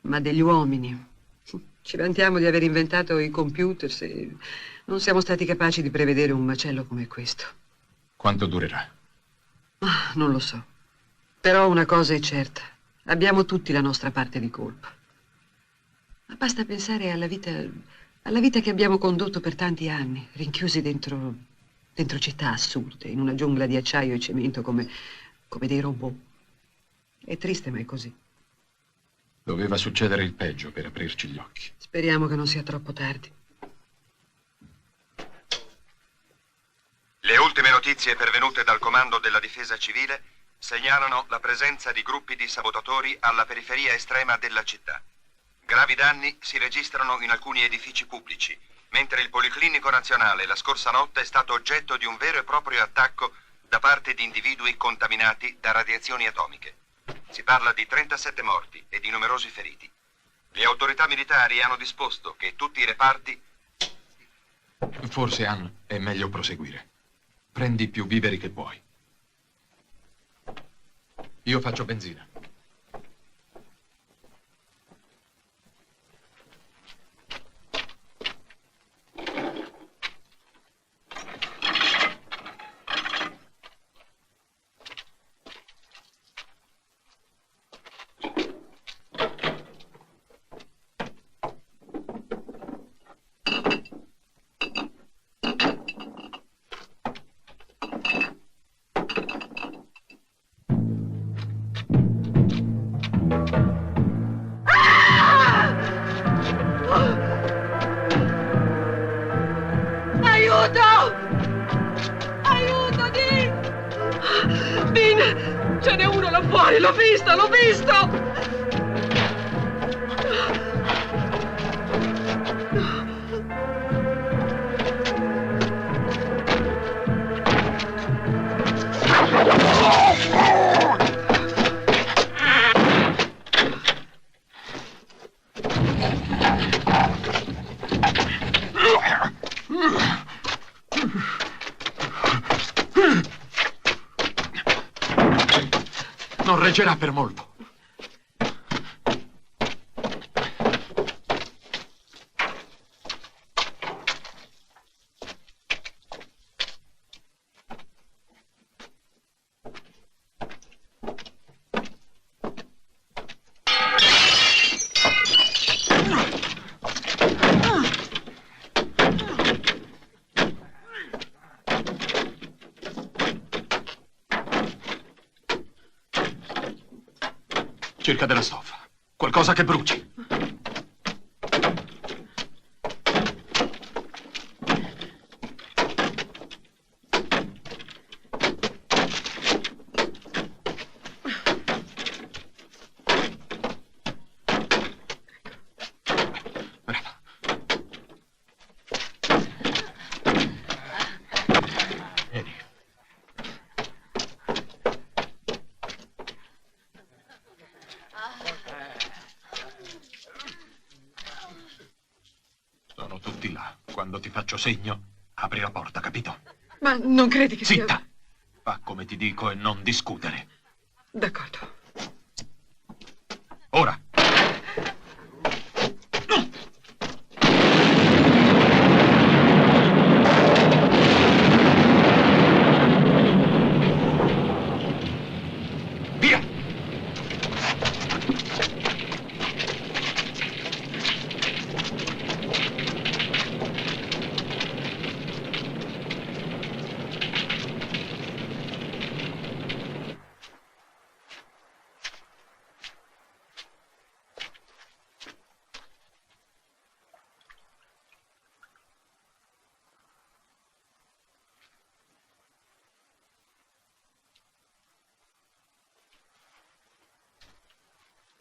ma degli uomini. Ci vantiamo di aver inventato i computer e non siamo stati capaci di prevedere un macello come questo. Quanto durerà? Non lo so. Però una cosa è certa. Abbiamo tutti la nostra parte di colpa. Ma basta pensare alla vita che abbiamo condotto per tanti anni, rinchiusi dentro città assurde, in una giungla di acciaio e cemento come dei robot. È triste, ma è così. Doveva succedere il peggio per aprirci gli occhi. Speriamo che non sia troppo tardi. Le ultime notizie pervenute dal Comando della Difesa Civile segnalano la presenza di gruppi di sabotatori alla periferia estrema della città. Gravi danni si registrano in alcuni edifici pubblici, mentre il Policlinico Nazionale la scorsa notte è stato oggetto di un vero e proprio attacco da parte di individui contaminati da radiazioni atomiche. Si parla di 37 morti e di numerosi feriti. Le autorità militari hanno disposto che tutti i reparti... Forse, Ann, è meglio proseguire. Prendi più viveri che puoi. Io faccio benzina. Ce n'è uno là fuori, l'ho visto, l'ho visto! Non reggerà per molto. Cerca della stoffa. Qualcosa che bruci. Sono tutti là. Quando ti faccio segno, apri la porta, capito? Ma non credi che Zitta! sia... Fa come ti dico e non discutere. D'accordo. Ora!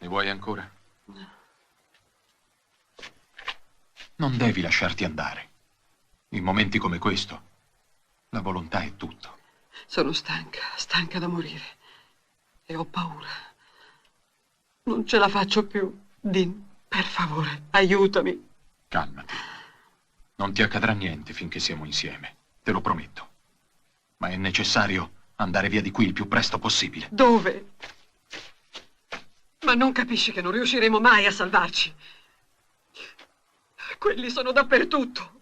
Ne vuoi ancora? Non devi lasciarti andare. In momenti come questo, la volontà è tutto. Sono stanca da morire. E ho paura. Non ce la faccio più. Dean, per favore, aiutami. Calmati. Non ti accadrà niente finché siamo insieme, te lo prometto. Ma è necessario andare via di qui il più presto possibile. Dove? Ma non capisci che non riusciremo mai a salvarci? Quelli sono dappertutto.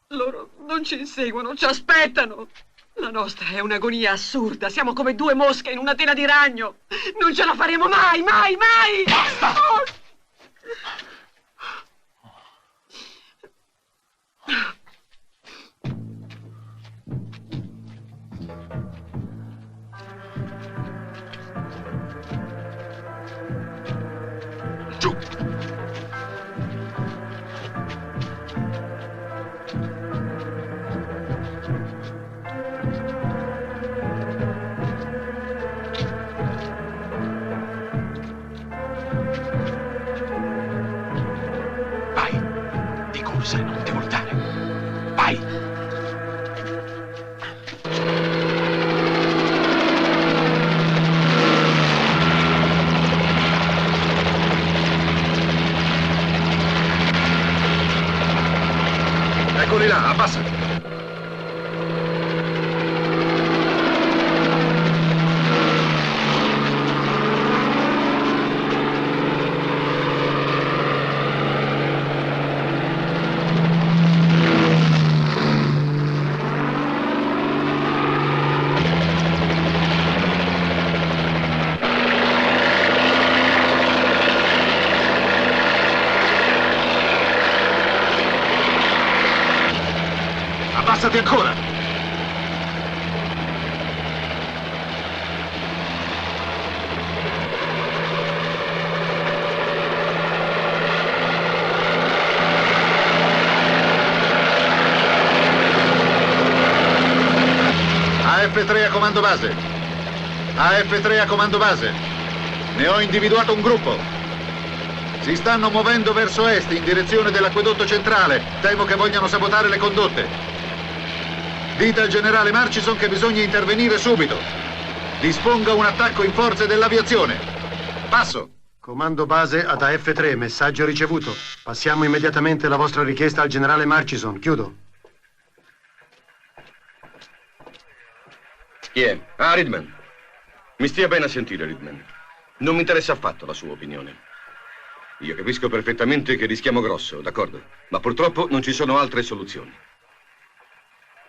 Loro non ci inseguono, ci aspettano. La nostra è un'agonia assurda. Siamo come due mosche in una tela di ragno. Non ce la faremo mai, mai, mai! Basta! Oh! Giù! Vai! Di corsa e non ti voltare! Vai! Eccoli là, abbassa! Abbassati ancora! AF3 a comando base. AF3 a comando base. Ne ho individuato un gruppo. Si stanno muovendo verso est in direzione dell'acquedotto centrale. Temo che vogliano sabotare le condotte. Dite al generale Murchison che bisogna intervenire subito. Disponga un attacco in forze dell'aviazione. Passo. Comando base ad AF3, messaggio ricevuto. Passiamo immediatamente la vostra richiesta al generale Murchison. Chiudo. Chi è? Ah, Ridman. Mi stia bene a sentire, Ridman. Non mi interessa affatto la sua opinione. Io capisco perfettamente che rischiamo grosso, d'accordo? Ma purtroppo non ci sono altre soluzioni.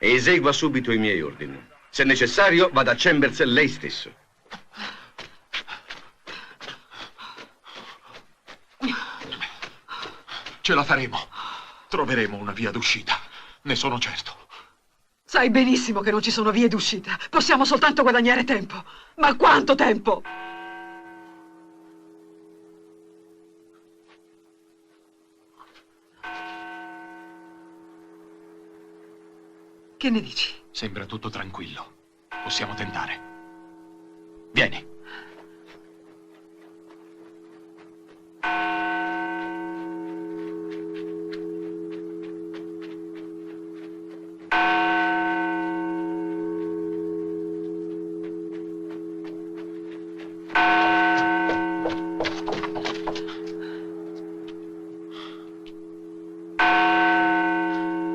E esegua subito i miei ordini. Se necessario, vada a Chambers lei stesso. Ce la faremo. Troveremo una via d'uscita. Ne sono certo. Sai benissimo che non ci sono vie d'uscita. Possiamo soltanto guadagnare tempo. Ma quanto tempo? Che ne dici? Sembra tutto tranquillo. Possiamo tentare. Vieni.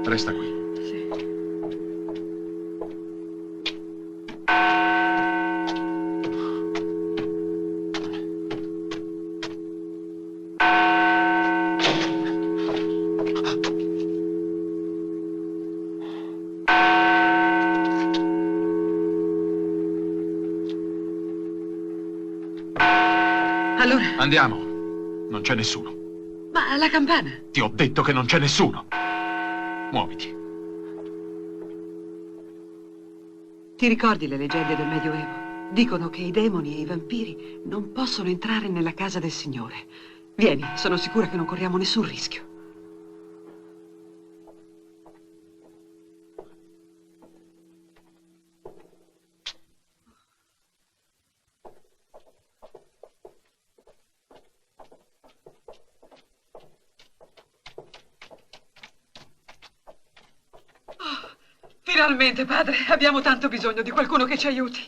Resta qui. Allora? Andiamo. Non c'è nessuno. Ma la campana? Ti ho detto che non c'è nessuno. Muoviti. Ti ricordi le leggende del Medioevo? Dicono che i demoni e i vampiri non possono entrare nella casa del Signore. Vieni, sono sicura che non corriamo nessun rischio. Finalmente, padre, abbiamo tanto bisogno di qualcuno che ci aiuti.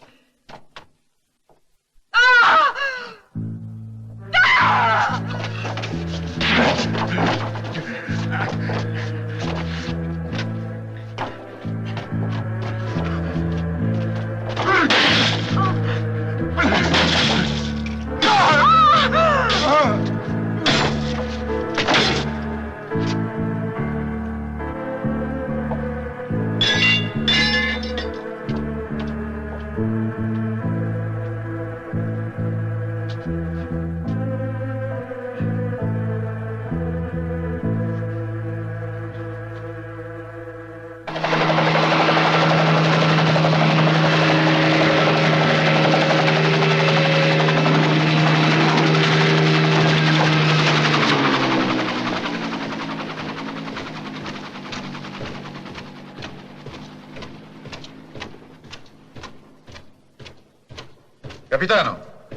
Capitano,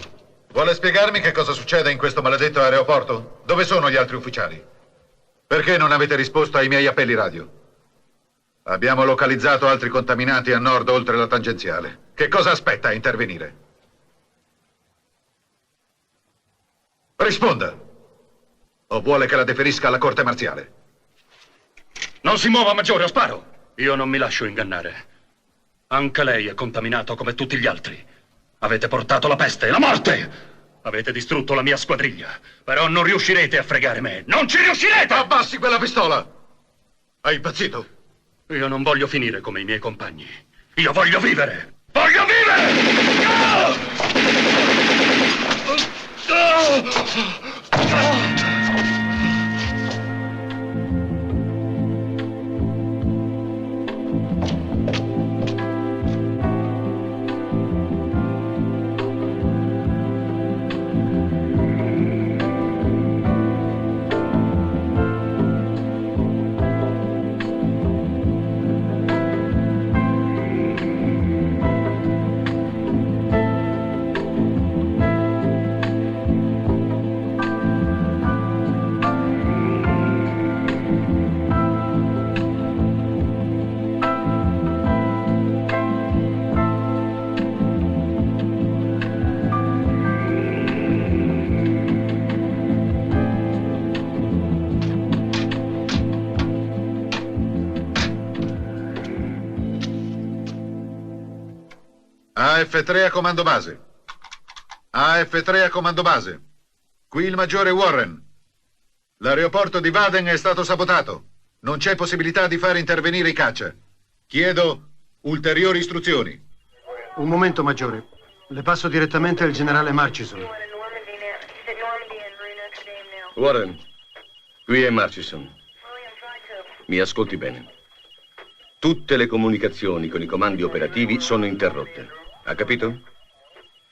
vuole spiegarmi che cosa succede in questo maledetto aeroporto? Dove sono gli altri ufficiali? Perché non avete risposto ai miei appelli radio? Abbiamo localizzato altri contaminati a nord oltre la tangenziale. Che cosa aspetta a intervenire? Risponda! O vuole che la deferisca alla corte marziale? Non si muova, maggiore, o sparo! Io non mi lascio ingannare. Anche lei è contaminato come tutti gli altri. Avete portato la peste e la morte! Avete distrutto la mia squadriglia. Però non riuscirete a fregare me. Non ci riuscirete! Abbassi quella pistola! Hai impazzito? Io non voglio finire come i miei compagni. Io voglio vivere! Voglio vivere! AF3 a comando base. AF3 a comando base. Qui il maggiore Warren. L'aeroporto di Baden è stato sabotato. Non c'è possibilità di far intervenire i caccia. Chiedo ulteriori istruzioni. Un momento, maggiore. Le passo direttamente al generale Murchison. Warren, qui è Murchison. Mi ascolti bene. Tutte le comunicazioni con i comandi operativi sono interrotte. Ha capito?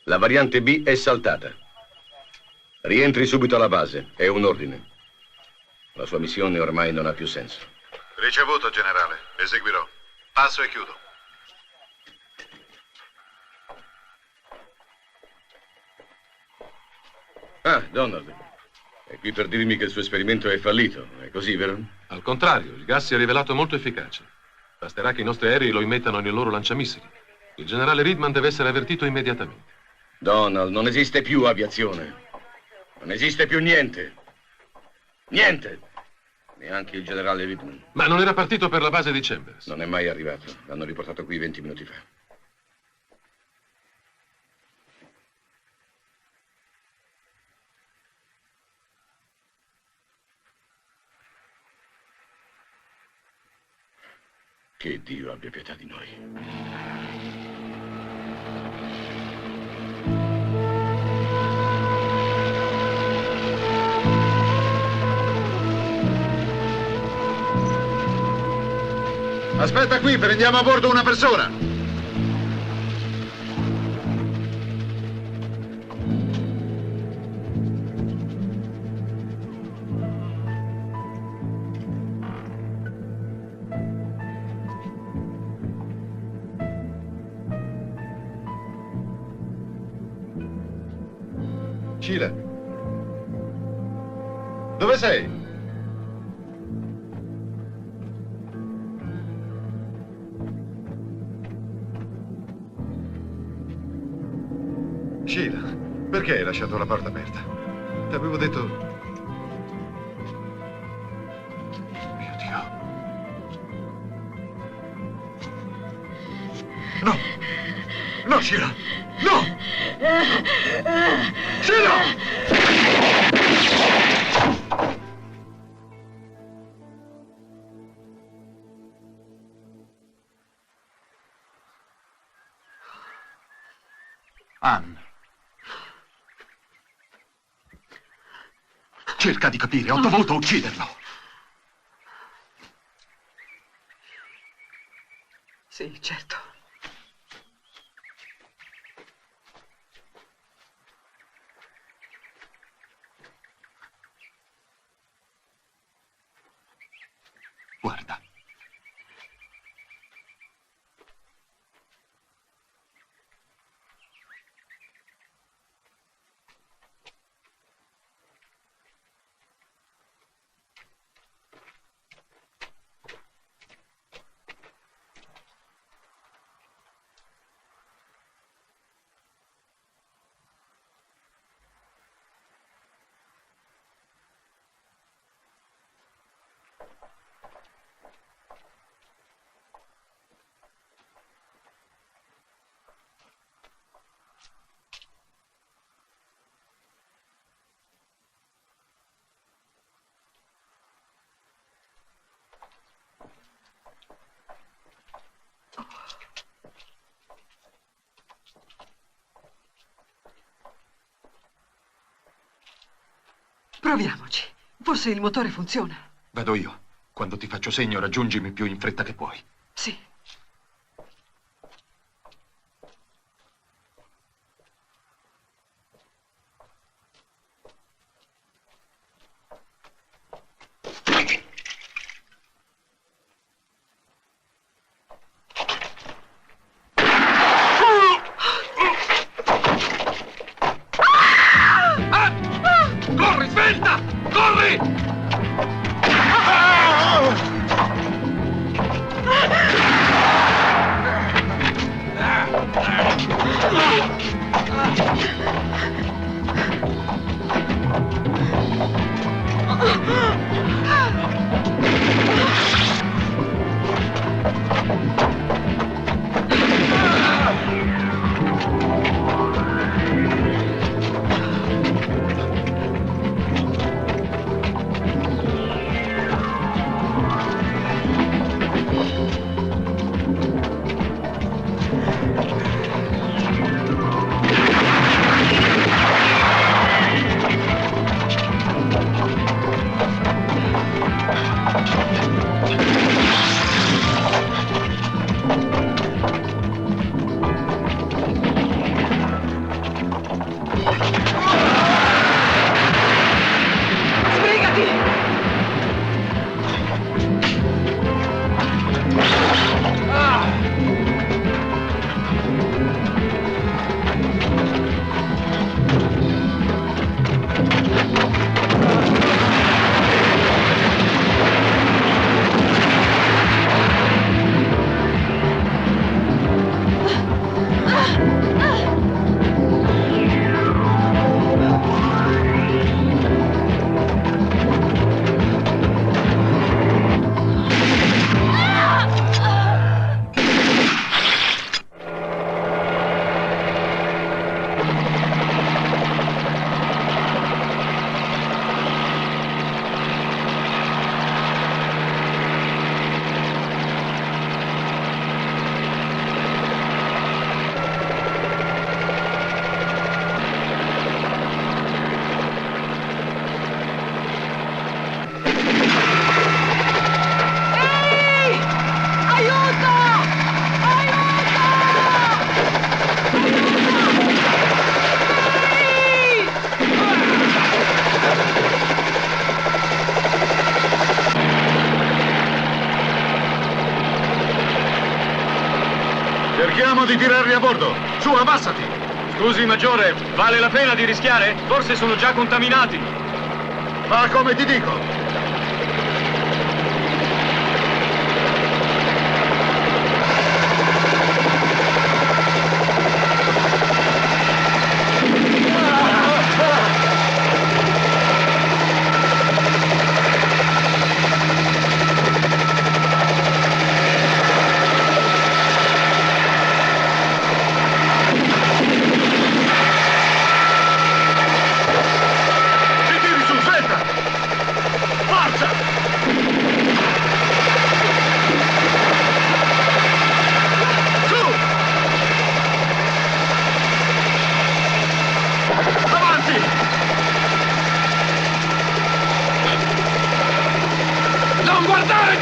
La variante B è saltata. Rientri subito alla base. È un ordine. La sua missione ormai non ha più senso. Ricevuto, generale. Eseguirò. Passo e chiudo. Ah, Donald. È qui per dirmi che il suo esperimento è fallito. È così, vero? Al contrario, il gas si è rivelato molto efficace. Basterà che i nostri aerei lo immettano nei loro lanciamissili. Il generale Reedman deve essere avvertito immediatamente. Donald, non esiste più aviazione. Non esiste più niente. Niente. Neanche il generale Reedman. Ma non era partito per la base di Chambers? Non è mai arrivato. L'hanno riportato qui 20 minuti fa. Che Dio abbia pietà di noi. Aspetta qui, prendiamo a bordo una persona. Sheila. Dove sei? Sheila, perché hai lasciato la porta aperta? Ti avevo detto... Mio Dio. No! No, Sheila! No! Sheila! Anne. Cerca di capire, ho dovuto ucciderlo. Sì, certo. Guarda. Proviamoci. Forse il motore funziona. Vado io. Quando ti faccio segno, raggiungimi più in fretta che puoi. Sì. Corri, svelta! Corri! Cerchiamo di tirarli a bordo. Su, abbassati. Scusi, Maggiore, vale la pena di rischiare? Forse sono già contaminati. Ma come ti dico?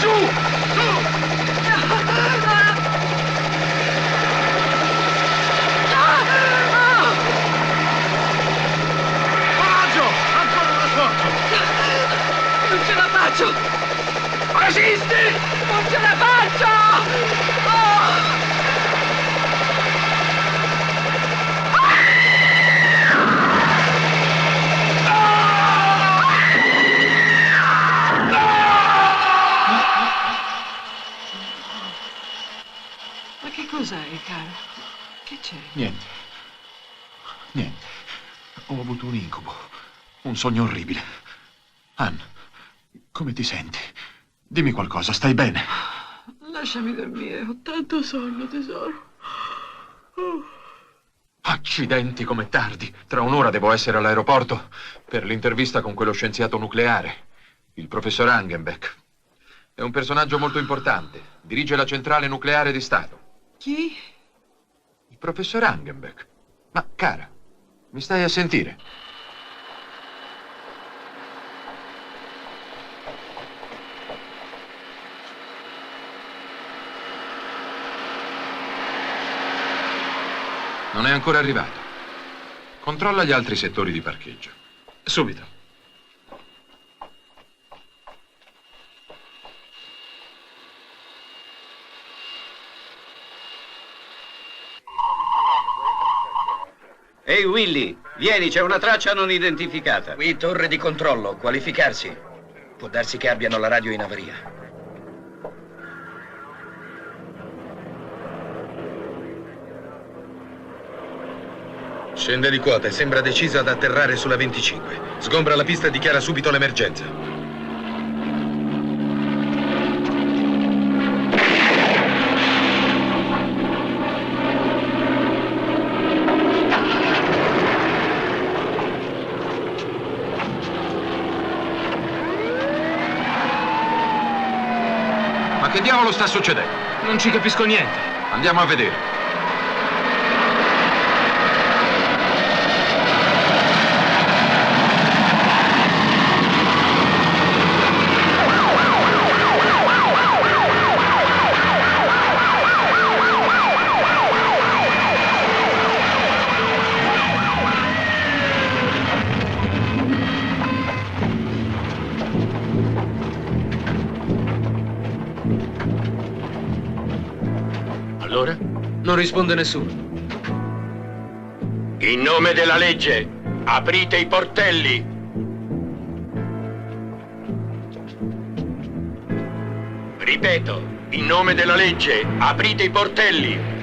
Su! Su! Coraggio! Ancora uno sforzo! Non ce la faccio! Resisti! Non ce la faccio! Oh! Ma che cos'hai, caro? Che c'è? Niente. Niente. Ho avuto un incubo. Un sogno orribile. Ann, come ti senti? Dimmi qualcosa, stai bene? Lasciami dormire, ho tanto sonno, tesoro. Accidenti, com'è tardi. Tra un'ora devo essere all'aeroporto per l'intervista con quello scienziato nucleare, il professor Angenbeck. È un personaggio molto importante. Dirige la centrale nucleare di Stato. Chi? Il professor Angenbeck. Ma, cara, mi stai a sentire? Non è ancora arrivato. Controlla gli altri settori di parcheggio. Subito. Ehi, Willy, vieni, c'è una traccia non identificata. Qui torre di controllo, qualificarsi. Può darsi che abbiano la radio in avaria. Scende di quota e sembra decisa ad atterrare sulla 25. Sgombra la pista e dichiara subito l'emergenza. Ma che diavolo sta succedendo? Non ci capisco niente. Andiamo a vedere. Allora? Non risponde nessuno. In nome della legge, aprite i portelli! Ripeto, in nome della legge, aprite i portelli!